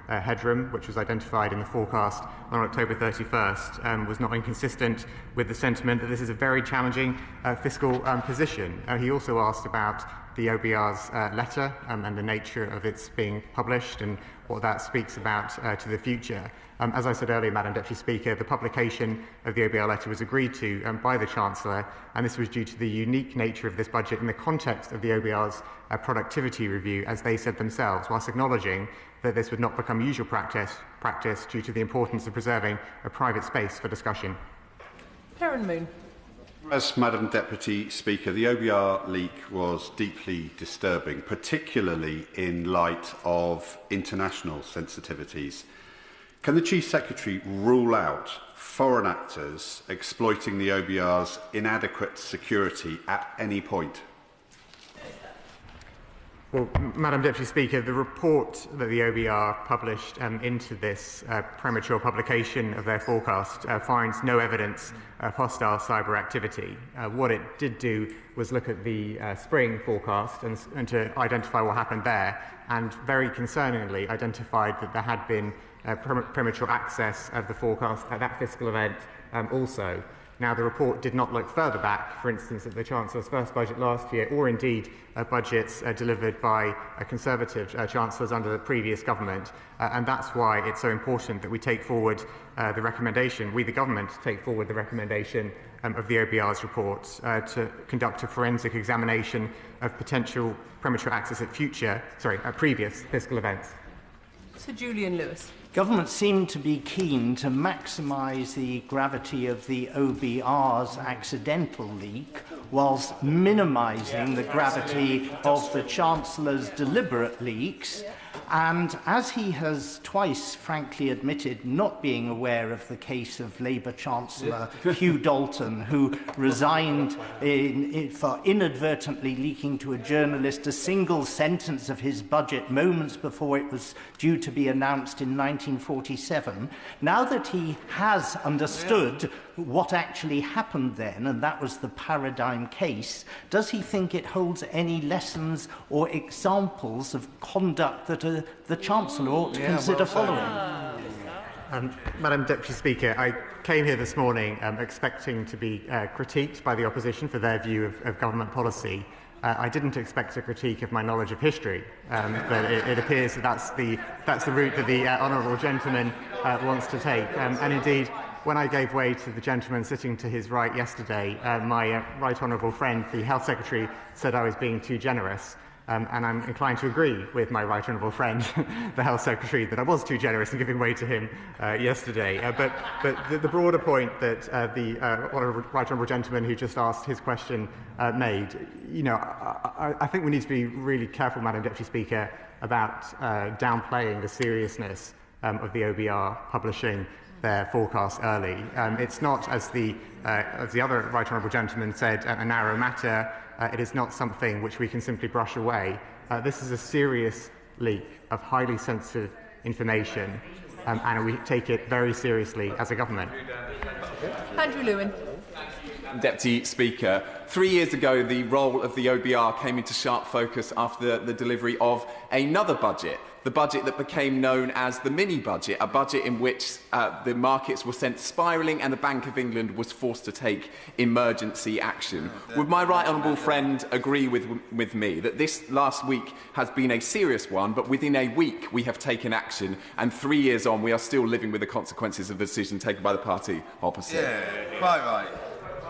headroom, which was identified in the forecast on October 31st, was not inconsistent with the sentiment that this is a very challenging fiscal position. He also asked about the OBR's letter and the nature of its being published and what that speaks about to the future. As I said earlier, Madam Deputy Speaker, the publication of the OBR letter was agreed to by the Chancellor, and this was due to the unique nature of this budget in the context of the OBR's productivity review, as they said themselves, whilst acknowledging that this would not become usual practice due to the importance of preserving a private space for discussion. Karen Moon. As Madam Deputy Speaker, the OBR leak was deeply disturbing, particularly in light of international sensitivities. Can the Chief Secretary rule out foreign actors exploiting the OBR's inadequate security at any point? Well, Madam Deputy Speaker, the report that the OBR published into this premature publication of their forecast finds no evidence of hostile cyber activity. What it did do was look at the spring forecast and to identify what happened there, and very concerningly identified that there had been premature access of the forecast at that fiscal event also. Now, the report did not look further back, for instance, at the Chancellor's first budget last year, or indeed budgets delivered by Conservative Chancellors under the previous government. And that's why it's so important that we take forward the recommendation, we the government take forward the recommendation of the OBR's report to conduct a forensic examination of potential premature access at previous fiscal events. Sir Julian Lewis. Government seemed to be keen to maximise the gravity of the OBR's accidental leak whilst minimising the gravity of the Chancellor's deliberate leaks. And as he has twice frankly admitted not being aware of the case of Labour Chancellor Hugh Dalton, who resigned for inadvertently leaking to a journalist a single sentence of his budget moments before it was due to be announced in 1947, now that he has understood what actually happened then, and that was the paradigm case, does he think it holds any lessons or examples of conduct that the Chancellor ought to consider following? Madam Deputy Speaker, I came here this morning expecting to be critiqued by the opposition for their view of government policy. I didn't expect a critique of my knowledge of history, but it appears that that's the route that the honourable gentleman wants to take. And indeed, when I gave way to the gentleman sitting to his right yesterday, my right honourable friend, the Health Secretary, said I was being too generous. And I'm inclined to agree with my right honourable friend, the Health Secretary, that I was too generous in giving way to him yesterday. But the broader point that the right honourable gentleman who just asked his question made, I think we need to be really careful, Madam Deputy Speaker, about downplaying the seriousness of the OBR publishing their forecast early. It's not, as the other right honourable gentleman said, a narrow matter. It is not something which we can simply brush away. This is a serious leak of highly sensitive information, and we take it very seriously as a government. Andrew Lewin. Deputy Speaker, 3 years ago the role of the OBR came into sharp focus after the delivery of another budget, the budget that became known as the mini-budget, a budget in which the markets were sent spiralling and the Bank of England was forced to take emergency action. Would my right honourable friend agree with me that this last week has been a serious one, but within a week we have taken action, and 3 years on we are still living with the consequences of the decision taken by the party opposite? Yeah, quite right.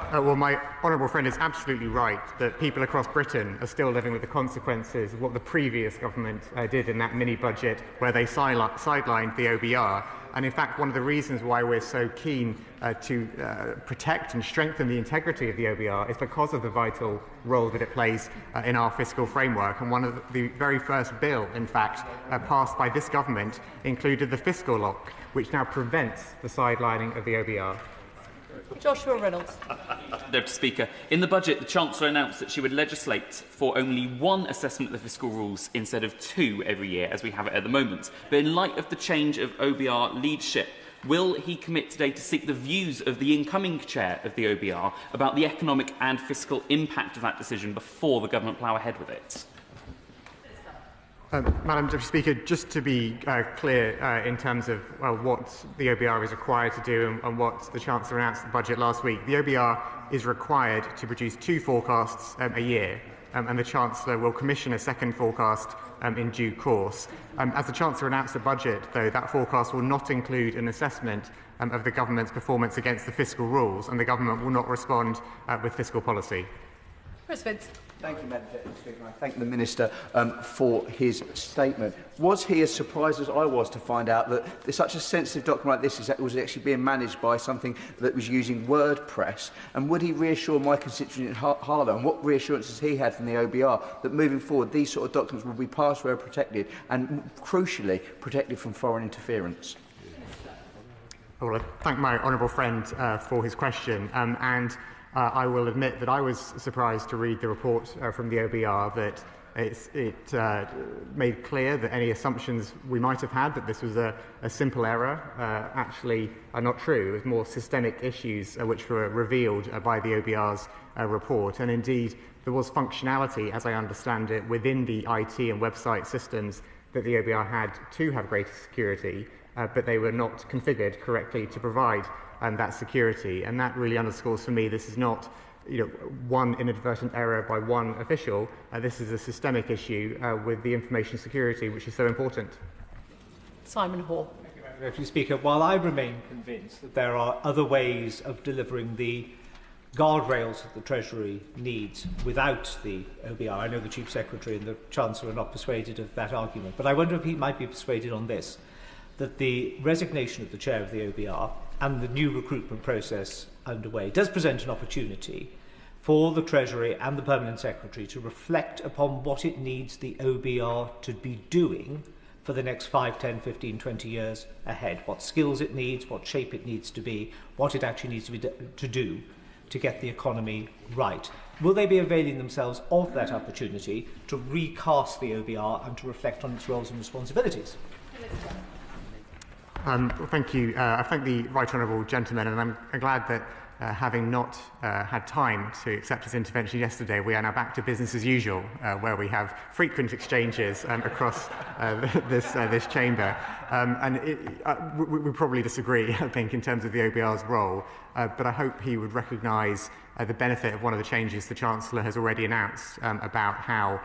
Well, my honourable friend is absolutely right that people across Britain are still living with the consequences of what the previous government did in that mini-budget where they sidelined the OBR. And in fact, one of the reasons why we're so keen to protect and strengthen the integrity of the OBR is because of the vital role that it plays in our fiscal framework. And one of the very first bill, in fact, passed by this government included the fiscal lock, which now prevents the sidelining of the OBR. Joshua Reynolds. Deputy Speaker, in the budget, the Chancellor announced that she would legislate for only one assessment of the fiscal rules instead of two every year, as we have it at the moment. But in light of the change of OBR leadership, will he commit today to seek the views of the incoming chair of the OBR about the economic and fiscal impact of that decision before the government plough ahead with it? Madam Deputy Speaker, just to be clear in terms of what the OBR is required to do and what the Chancellor announced in the budget last week, the OBR is required to produce two forecasts a year, and the Chancellor will commission a second forecast in due course. As the Chancellor announced the budget, though, that forecast will not include an assessment of the government's performance against the fiscal rules, and the government will not respond with fiscal policy. Chris Vince. Thank you, Madam Deputy Speaker. I thank the Minister for his statement. Was he as surprised as I was to find out that such a sensitive document like this was actually being managed by something that was using WordPress? And would he reassure my constituent in Harlow, and what reassurances he had from the OBR, that moving forward these sort of documents will be password protected and, crucially, protected from foreign interference? Well, I thank my honourable friend for his question. I will admit that I was surprised to read the report from the OBR that it made clear that any assumptions we might have had that this was a simple error actually are not true. It was more systemic issues which were revealed by the OBR's report. And indeed, there was functionality, as I understand it, within the IT and website systems that the OBR had to have greater security, but they were not configured correctly to provide that security. And that really underscores for me this is not one inadvertent error by one official. This is a systemic issue with the information security, which is so important. Simon Hoare. Deputy Speaker, while I remain convinced that there are other ways of delivering the guardrails that the Treasury needs without the OBR, I know the Chief Secretary and the Chancellor are not persuaded of that argument, but I wonder if he might be persuaded on this, that the resignation of the chair of the OBR and the new recruitment process underway does present an opportunity for the Treasury and the Permanent Secretary to reflect upon what it needs the OBR to be doing for the next 5, 10, 15, 20 years ahead. What skills it needs, what shape it needs to be, what it actually needs to do to get the economy right. Will they be availing themselves of that opportunity to recast the OBR and to reflect on its roles and responsibilities? Thank you. I thank the right honourable gentleman, and I'm glad that having not had time to accept his intervention yesterday, we are now back to business as usual, where we have frequent exchanges across this chamber. We probably disagree, I think, in terms of the OBR's role, but I hope he would recognise the benefit of one of the changes the Chancellor has already announced about how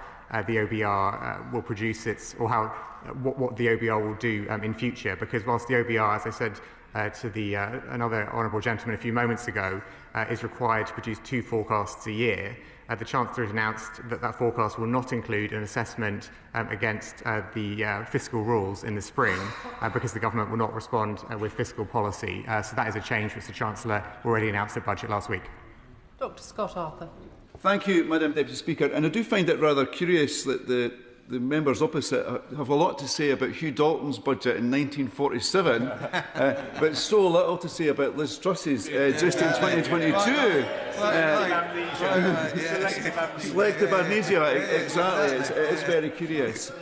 the OBR will produce its, or how what the OBR will do in future. Because whilst the OBR, as I said to another honourable gentleman a few moments ago, is required to produce 2 forecasts a year, the Chancellor has announced that that forecast will not include an assessment against the fiscal rules in the spring, because the government will not respond with fiscal policy. So that is a change which the Chancellor already announced at budget last week. Dr Scott Arthur. Thank you, Madam Deputy Speaker. And I do find it rather curious that the members opposite have a lot to say about Hugh Dalton's budget in 1947, but so little to say about Liz Truss's just in 2022. Selective amnesia, exactly. It is very curious.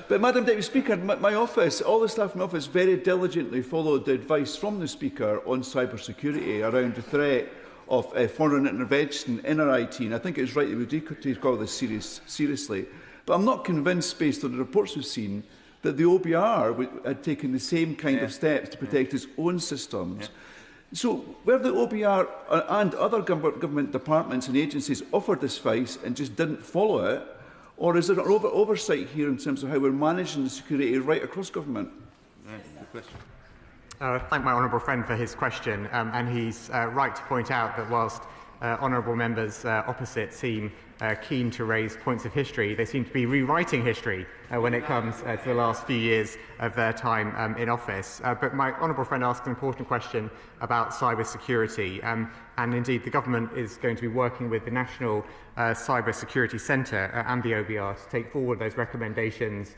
But, Madam Deputy Speaker, my office, all the staff in my office, very diligently followed the advice from the Speaker on cybersecurity around the threat of foreign intervention in our IT, and I think it is right that we do call this seriously. But I'm not convinced, based on the reports we've seen, that the OBR had taken the same kind of steps to protect its own systems. So, where the OBR and other government departments and agencies offered this advice and just didn't follow it, or is there an oversight here in terms of how we're managing the security right across government? Good question. I thank my honourable friend for his question, and he's right to point out that whilst honourable members opposite seem keen to raise points of history, they seem to be rewriting history when it comes to the last few years of their time in office. But my honourable friend asked an important question about cyber security, and indeed the government is going to be working with the National Cyber Security Centre and the OBR to take forward those recommendations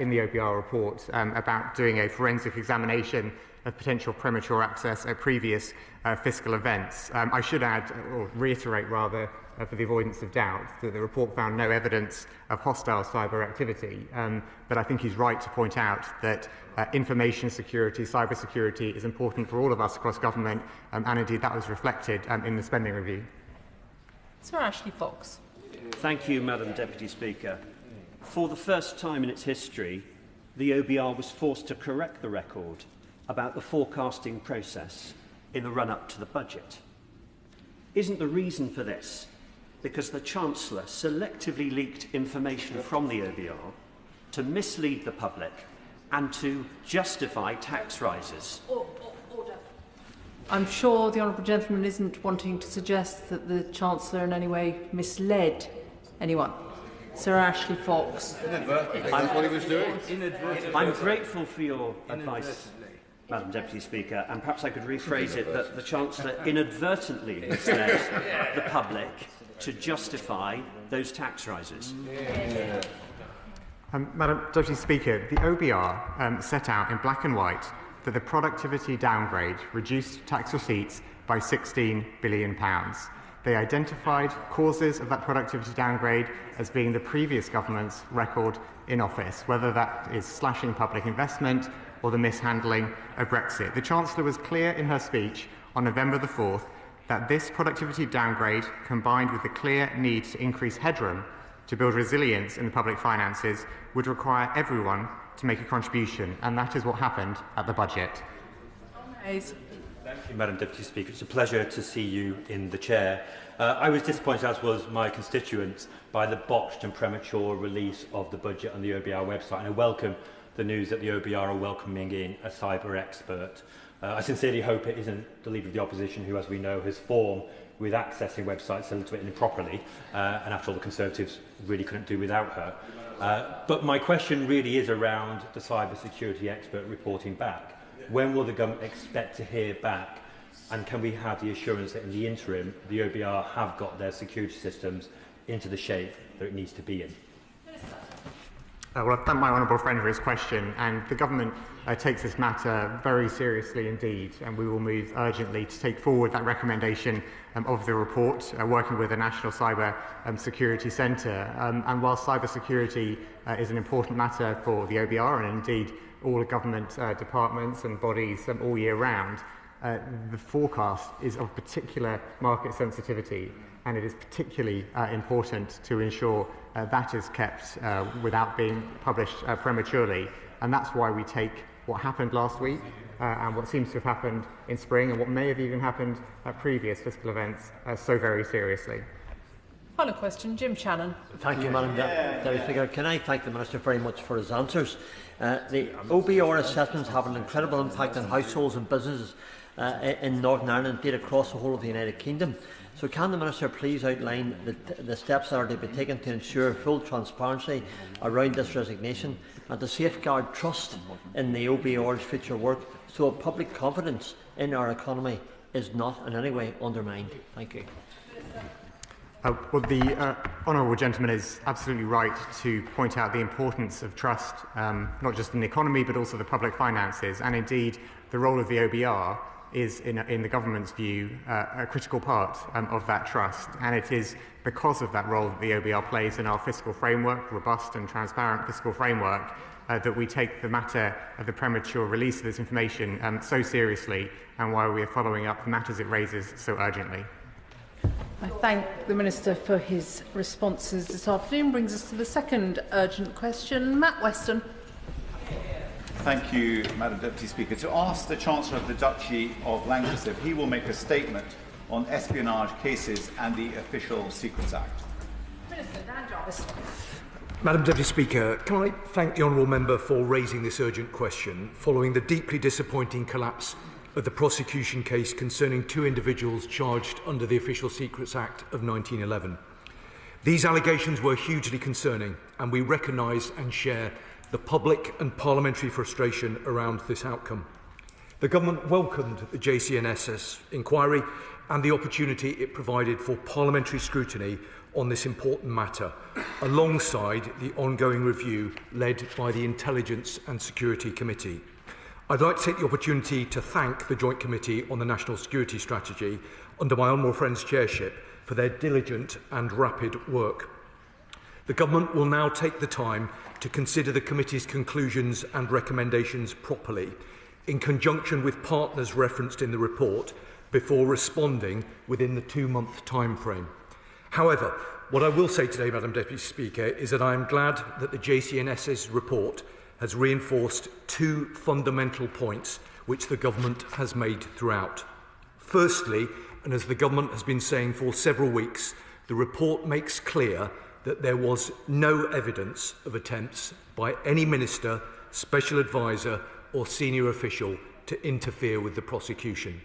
in the OBR report about doing a forensic examination of potential premature access at previous fiscal events. I should add, or reiterate rather, for the avoidance of doubt, that the report found no evidence of hostile cyber activity. But I think he's right to point out that information security, cyber security is important for all of us across government, and indeed that was reflected in the spending review. Sir Ashley Fox. Thank you, Madam Deputy Speaker. For the first time in its history, the OBR was forced to correct the record about the forecasting process in the run-up to the budget. Isn't the reason for this because the Chancellor selectively leaked information from the OBR to mislead the public and to justify tax rises? Order. I'm sure the honourable gentleman isn't wanting to suggest that the Chancellor in any way misled anyone. Sir Ashley Fox. That's what he was doing. I'm grateful for your advice, Madam Deputy Speaker, and perhaps I could rephrase it that the Chancellor inadvertently misled the public to justify those tax rises. Madam Deputy Speaker, the OBR set out in black and white that the productivity downgrade reduced tax receipts by £16 billion. They identified causes of that productivity downgrade as being the previous government's record in office, whether that is slashing public investment or the mishandling of Brexit. The Chancellor was clear in her speech on November the 4th that this productivity downgrade, combined with the clear need to increase headroom to build resilience in the public finances, would require everyone to make a contribution, and that is what happened at the budget. Hayes. Thank you, Madam Deputy Speaker. It's a pleasure to see you in the chair. I was disappointed, as was my constituents, by the botched and premature release of the budget on the OBR website, and I welcome the news that the OBR are welcoming in a cyber expert. I sincerely hope it isn't the Leader of the Opposition who, as we know, has formed with accessing websites a little bit improperly, and after all, the Conservatives really couldn't do without her. But my question really is around the cyber security expert reporting back. When will the government expect to hear back, and can we have the assurance that in the interim the OBR have got their security systems into the shape that it needs to be in? Well, I thank my honourable friend for his question, and the government takes this matter very seriously indeed, and we will move urgently to take forward that recommendation of the report, working with the National Cyber Security Centre. And while cyber security is an important matter for the OBR and indeed all government departments and bodies all year round, the forecast is of particular market sensitivity, and it is particularly important to ensure that is kept without being published prematurely. And that's why we take what happened last week and what seems to have happened in spring and what may have even happened at previous fiscal events so very seriously. Final question, Jim Shannon. Thank you, Madam Deputy Speaker. Can I thank the Minister very much for his answers? The OBR assessments have an incredible impact on households and businesses in Northern Ireland, indeed across the whole of the United Kingdom. So can the Minister please outline the steps that are to be taken to ensure full transparency around this resignation and to safeguard trust in the OBR's future work so that public confidence in our economy is not in any way undermined? Thank you. Well, the honourable gentleman is absolutely right to point out the importance of trust, not just in the economy but also the public finances, and indeed the role of the OBR is, in the government's view, a critical part of that trust, and it is because of that role that the OBR plays in our fiscal framework, robust and transparent fiscal framework, that we take the matter of the premature release of this information so seriously, and why we are following up the matters it raises so urgently. I thank the Minister for his responses this afternoon. Brings us to the second urgent question. Matt Weston. Thank you, Madam Deputy Speaker. To ask the Chancellor of the Duchy of Lancashire if he will make a statement on espionage cases and the Official Secrets Act. Minister Dan Jarvis. Madam Deputy Speaker, can I thank the honourable member for raising this urgent question following the deeply disappointing collapse of the prosecution case concerning two individuals charged under the Official Secrets Act of 1911. These allegations were hugely concerning, and we recognise and share the public and parliamentary frustration around this outcome. The Government welcomed the JCNSS inquiry and the opportunity it provided for parliamentary scrutiny on this important matter, alongside the ongoing review led by the Intelligence and Security Committee. I'd like to take the opportunity to thank the Joint Committee on the National Security Strategy, under my honourable friend's chairship, for their diligent and rapid work. The Government will now take the time to consider the Committee's conclusions and recommendations properly, in conjunction with partners referenced in the report, before responding within the 2-month timeframe. However, what I will say today, Madam Deputy Speaker, is that I am glad that the JCNSS report has reinforced two fundamental points which the Government has made throughout. Firstly, and as the Government has been saying for several weeks, the report makes clear that there was no evidence of attempts by any minister, special advisor or senior official to interfere with the prosecution.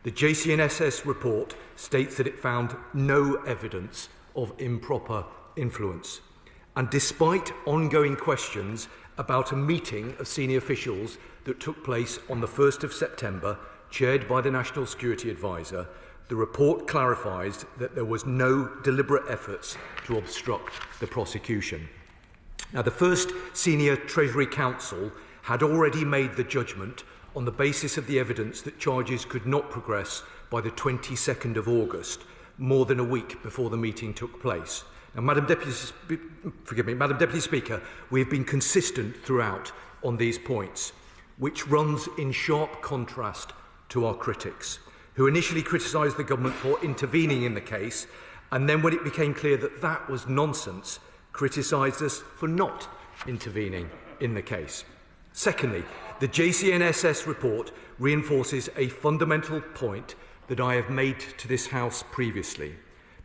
The JCNSS report states that it found no evidence of improper influence. And despite ongoing questions about a meeting of senior officials that took place on the 1st of September, chaired by the National Security Advisor, the report clarifies that there was no deliberate efforts to obstruct the prosecution. Now, the first Senior Treasury Counsel had already made the judgment on the basis of the evidence that charges could not progress by the 22nd of August, more than a week before the meeting took place. Now, Madam Deputy Speaker, we have been consistent throughout on these points, which runs in sharp contrast to our critics, who initially criticised the Government for intervening in the case, and then when it became clear that that was nonsense, criticised us for not intervening in the case. Secondly, the JCNSS report reinforces a fundamental point that I have made to this House previously,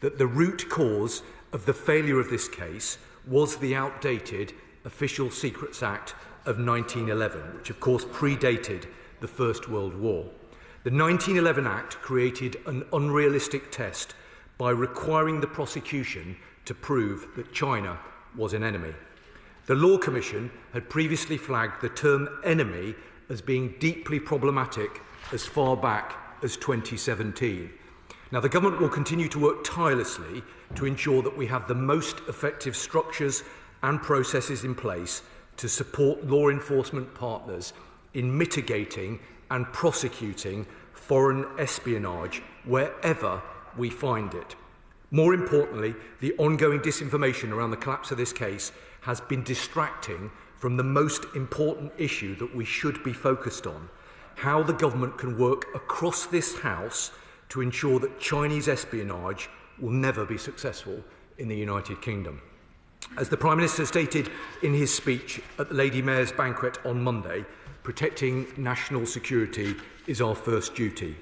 that the root cause of the failure of this case was the outdated Official Secrets Act of 1911, which of course predated the First World War. The 1911 Act created an unrealistic test by requiring the prosecution to prove that China was an enemy. The Law Commission had previously flagged the term enemy as being deeply problematic as far back as 2017. Now, the Government will continue to work tirelessly to ensure that we have the most effective structures and processes in place to support law enforcement partners in mitigating and prosecuting foreign espionage wherever we find it. More importantly, the ongoing disinformation around the collapse of this case has been distracting from the most important issue that we should be focused on: how the government can work across this House to ensure that Chinese espionage will never be successful in the United Kingdom. As the Prime Minister stated in his speech at the Lady Mayor's banquet on Monday, protecting national security is our first duty.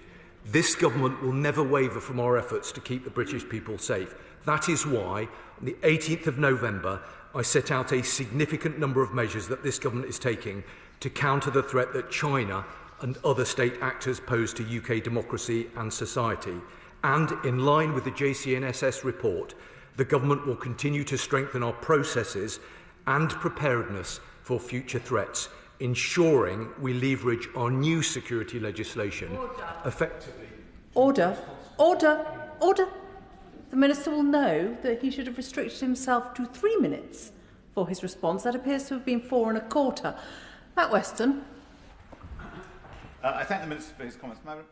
This government will never waver from our efforts to keep the British people safe. That is why, on the 18th of November, I set out a significant number of measures that this government is taking to counter the threat that China and other state actors pose to UK democracy and society. And, in line with the JCNSS report, the government will continue to strengthen our processes and preparedness for future threats, ensuring we leverage our new security legislation effectively. Order. Order. Order. The Minister will know that he should have restricted himself to 3 minutes for his response. That appears to have been 4 1/4. Matt Weston. I thank the Minister for his comments. Madam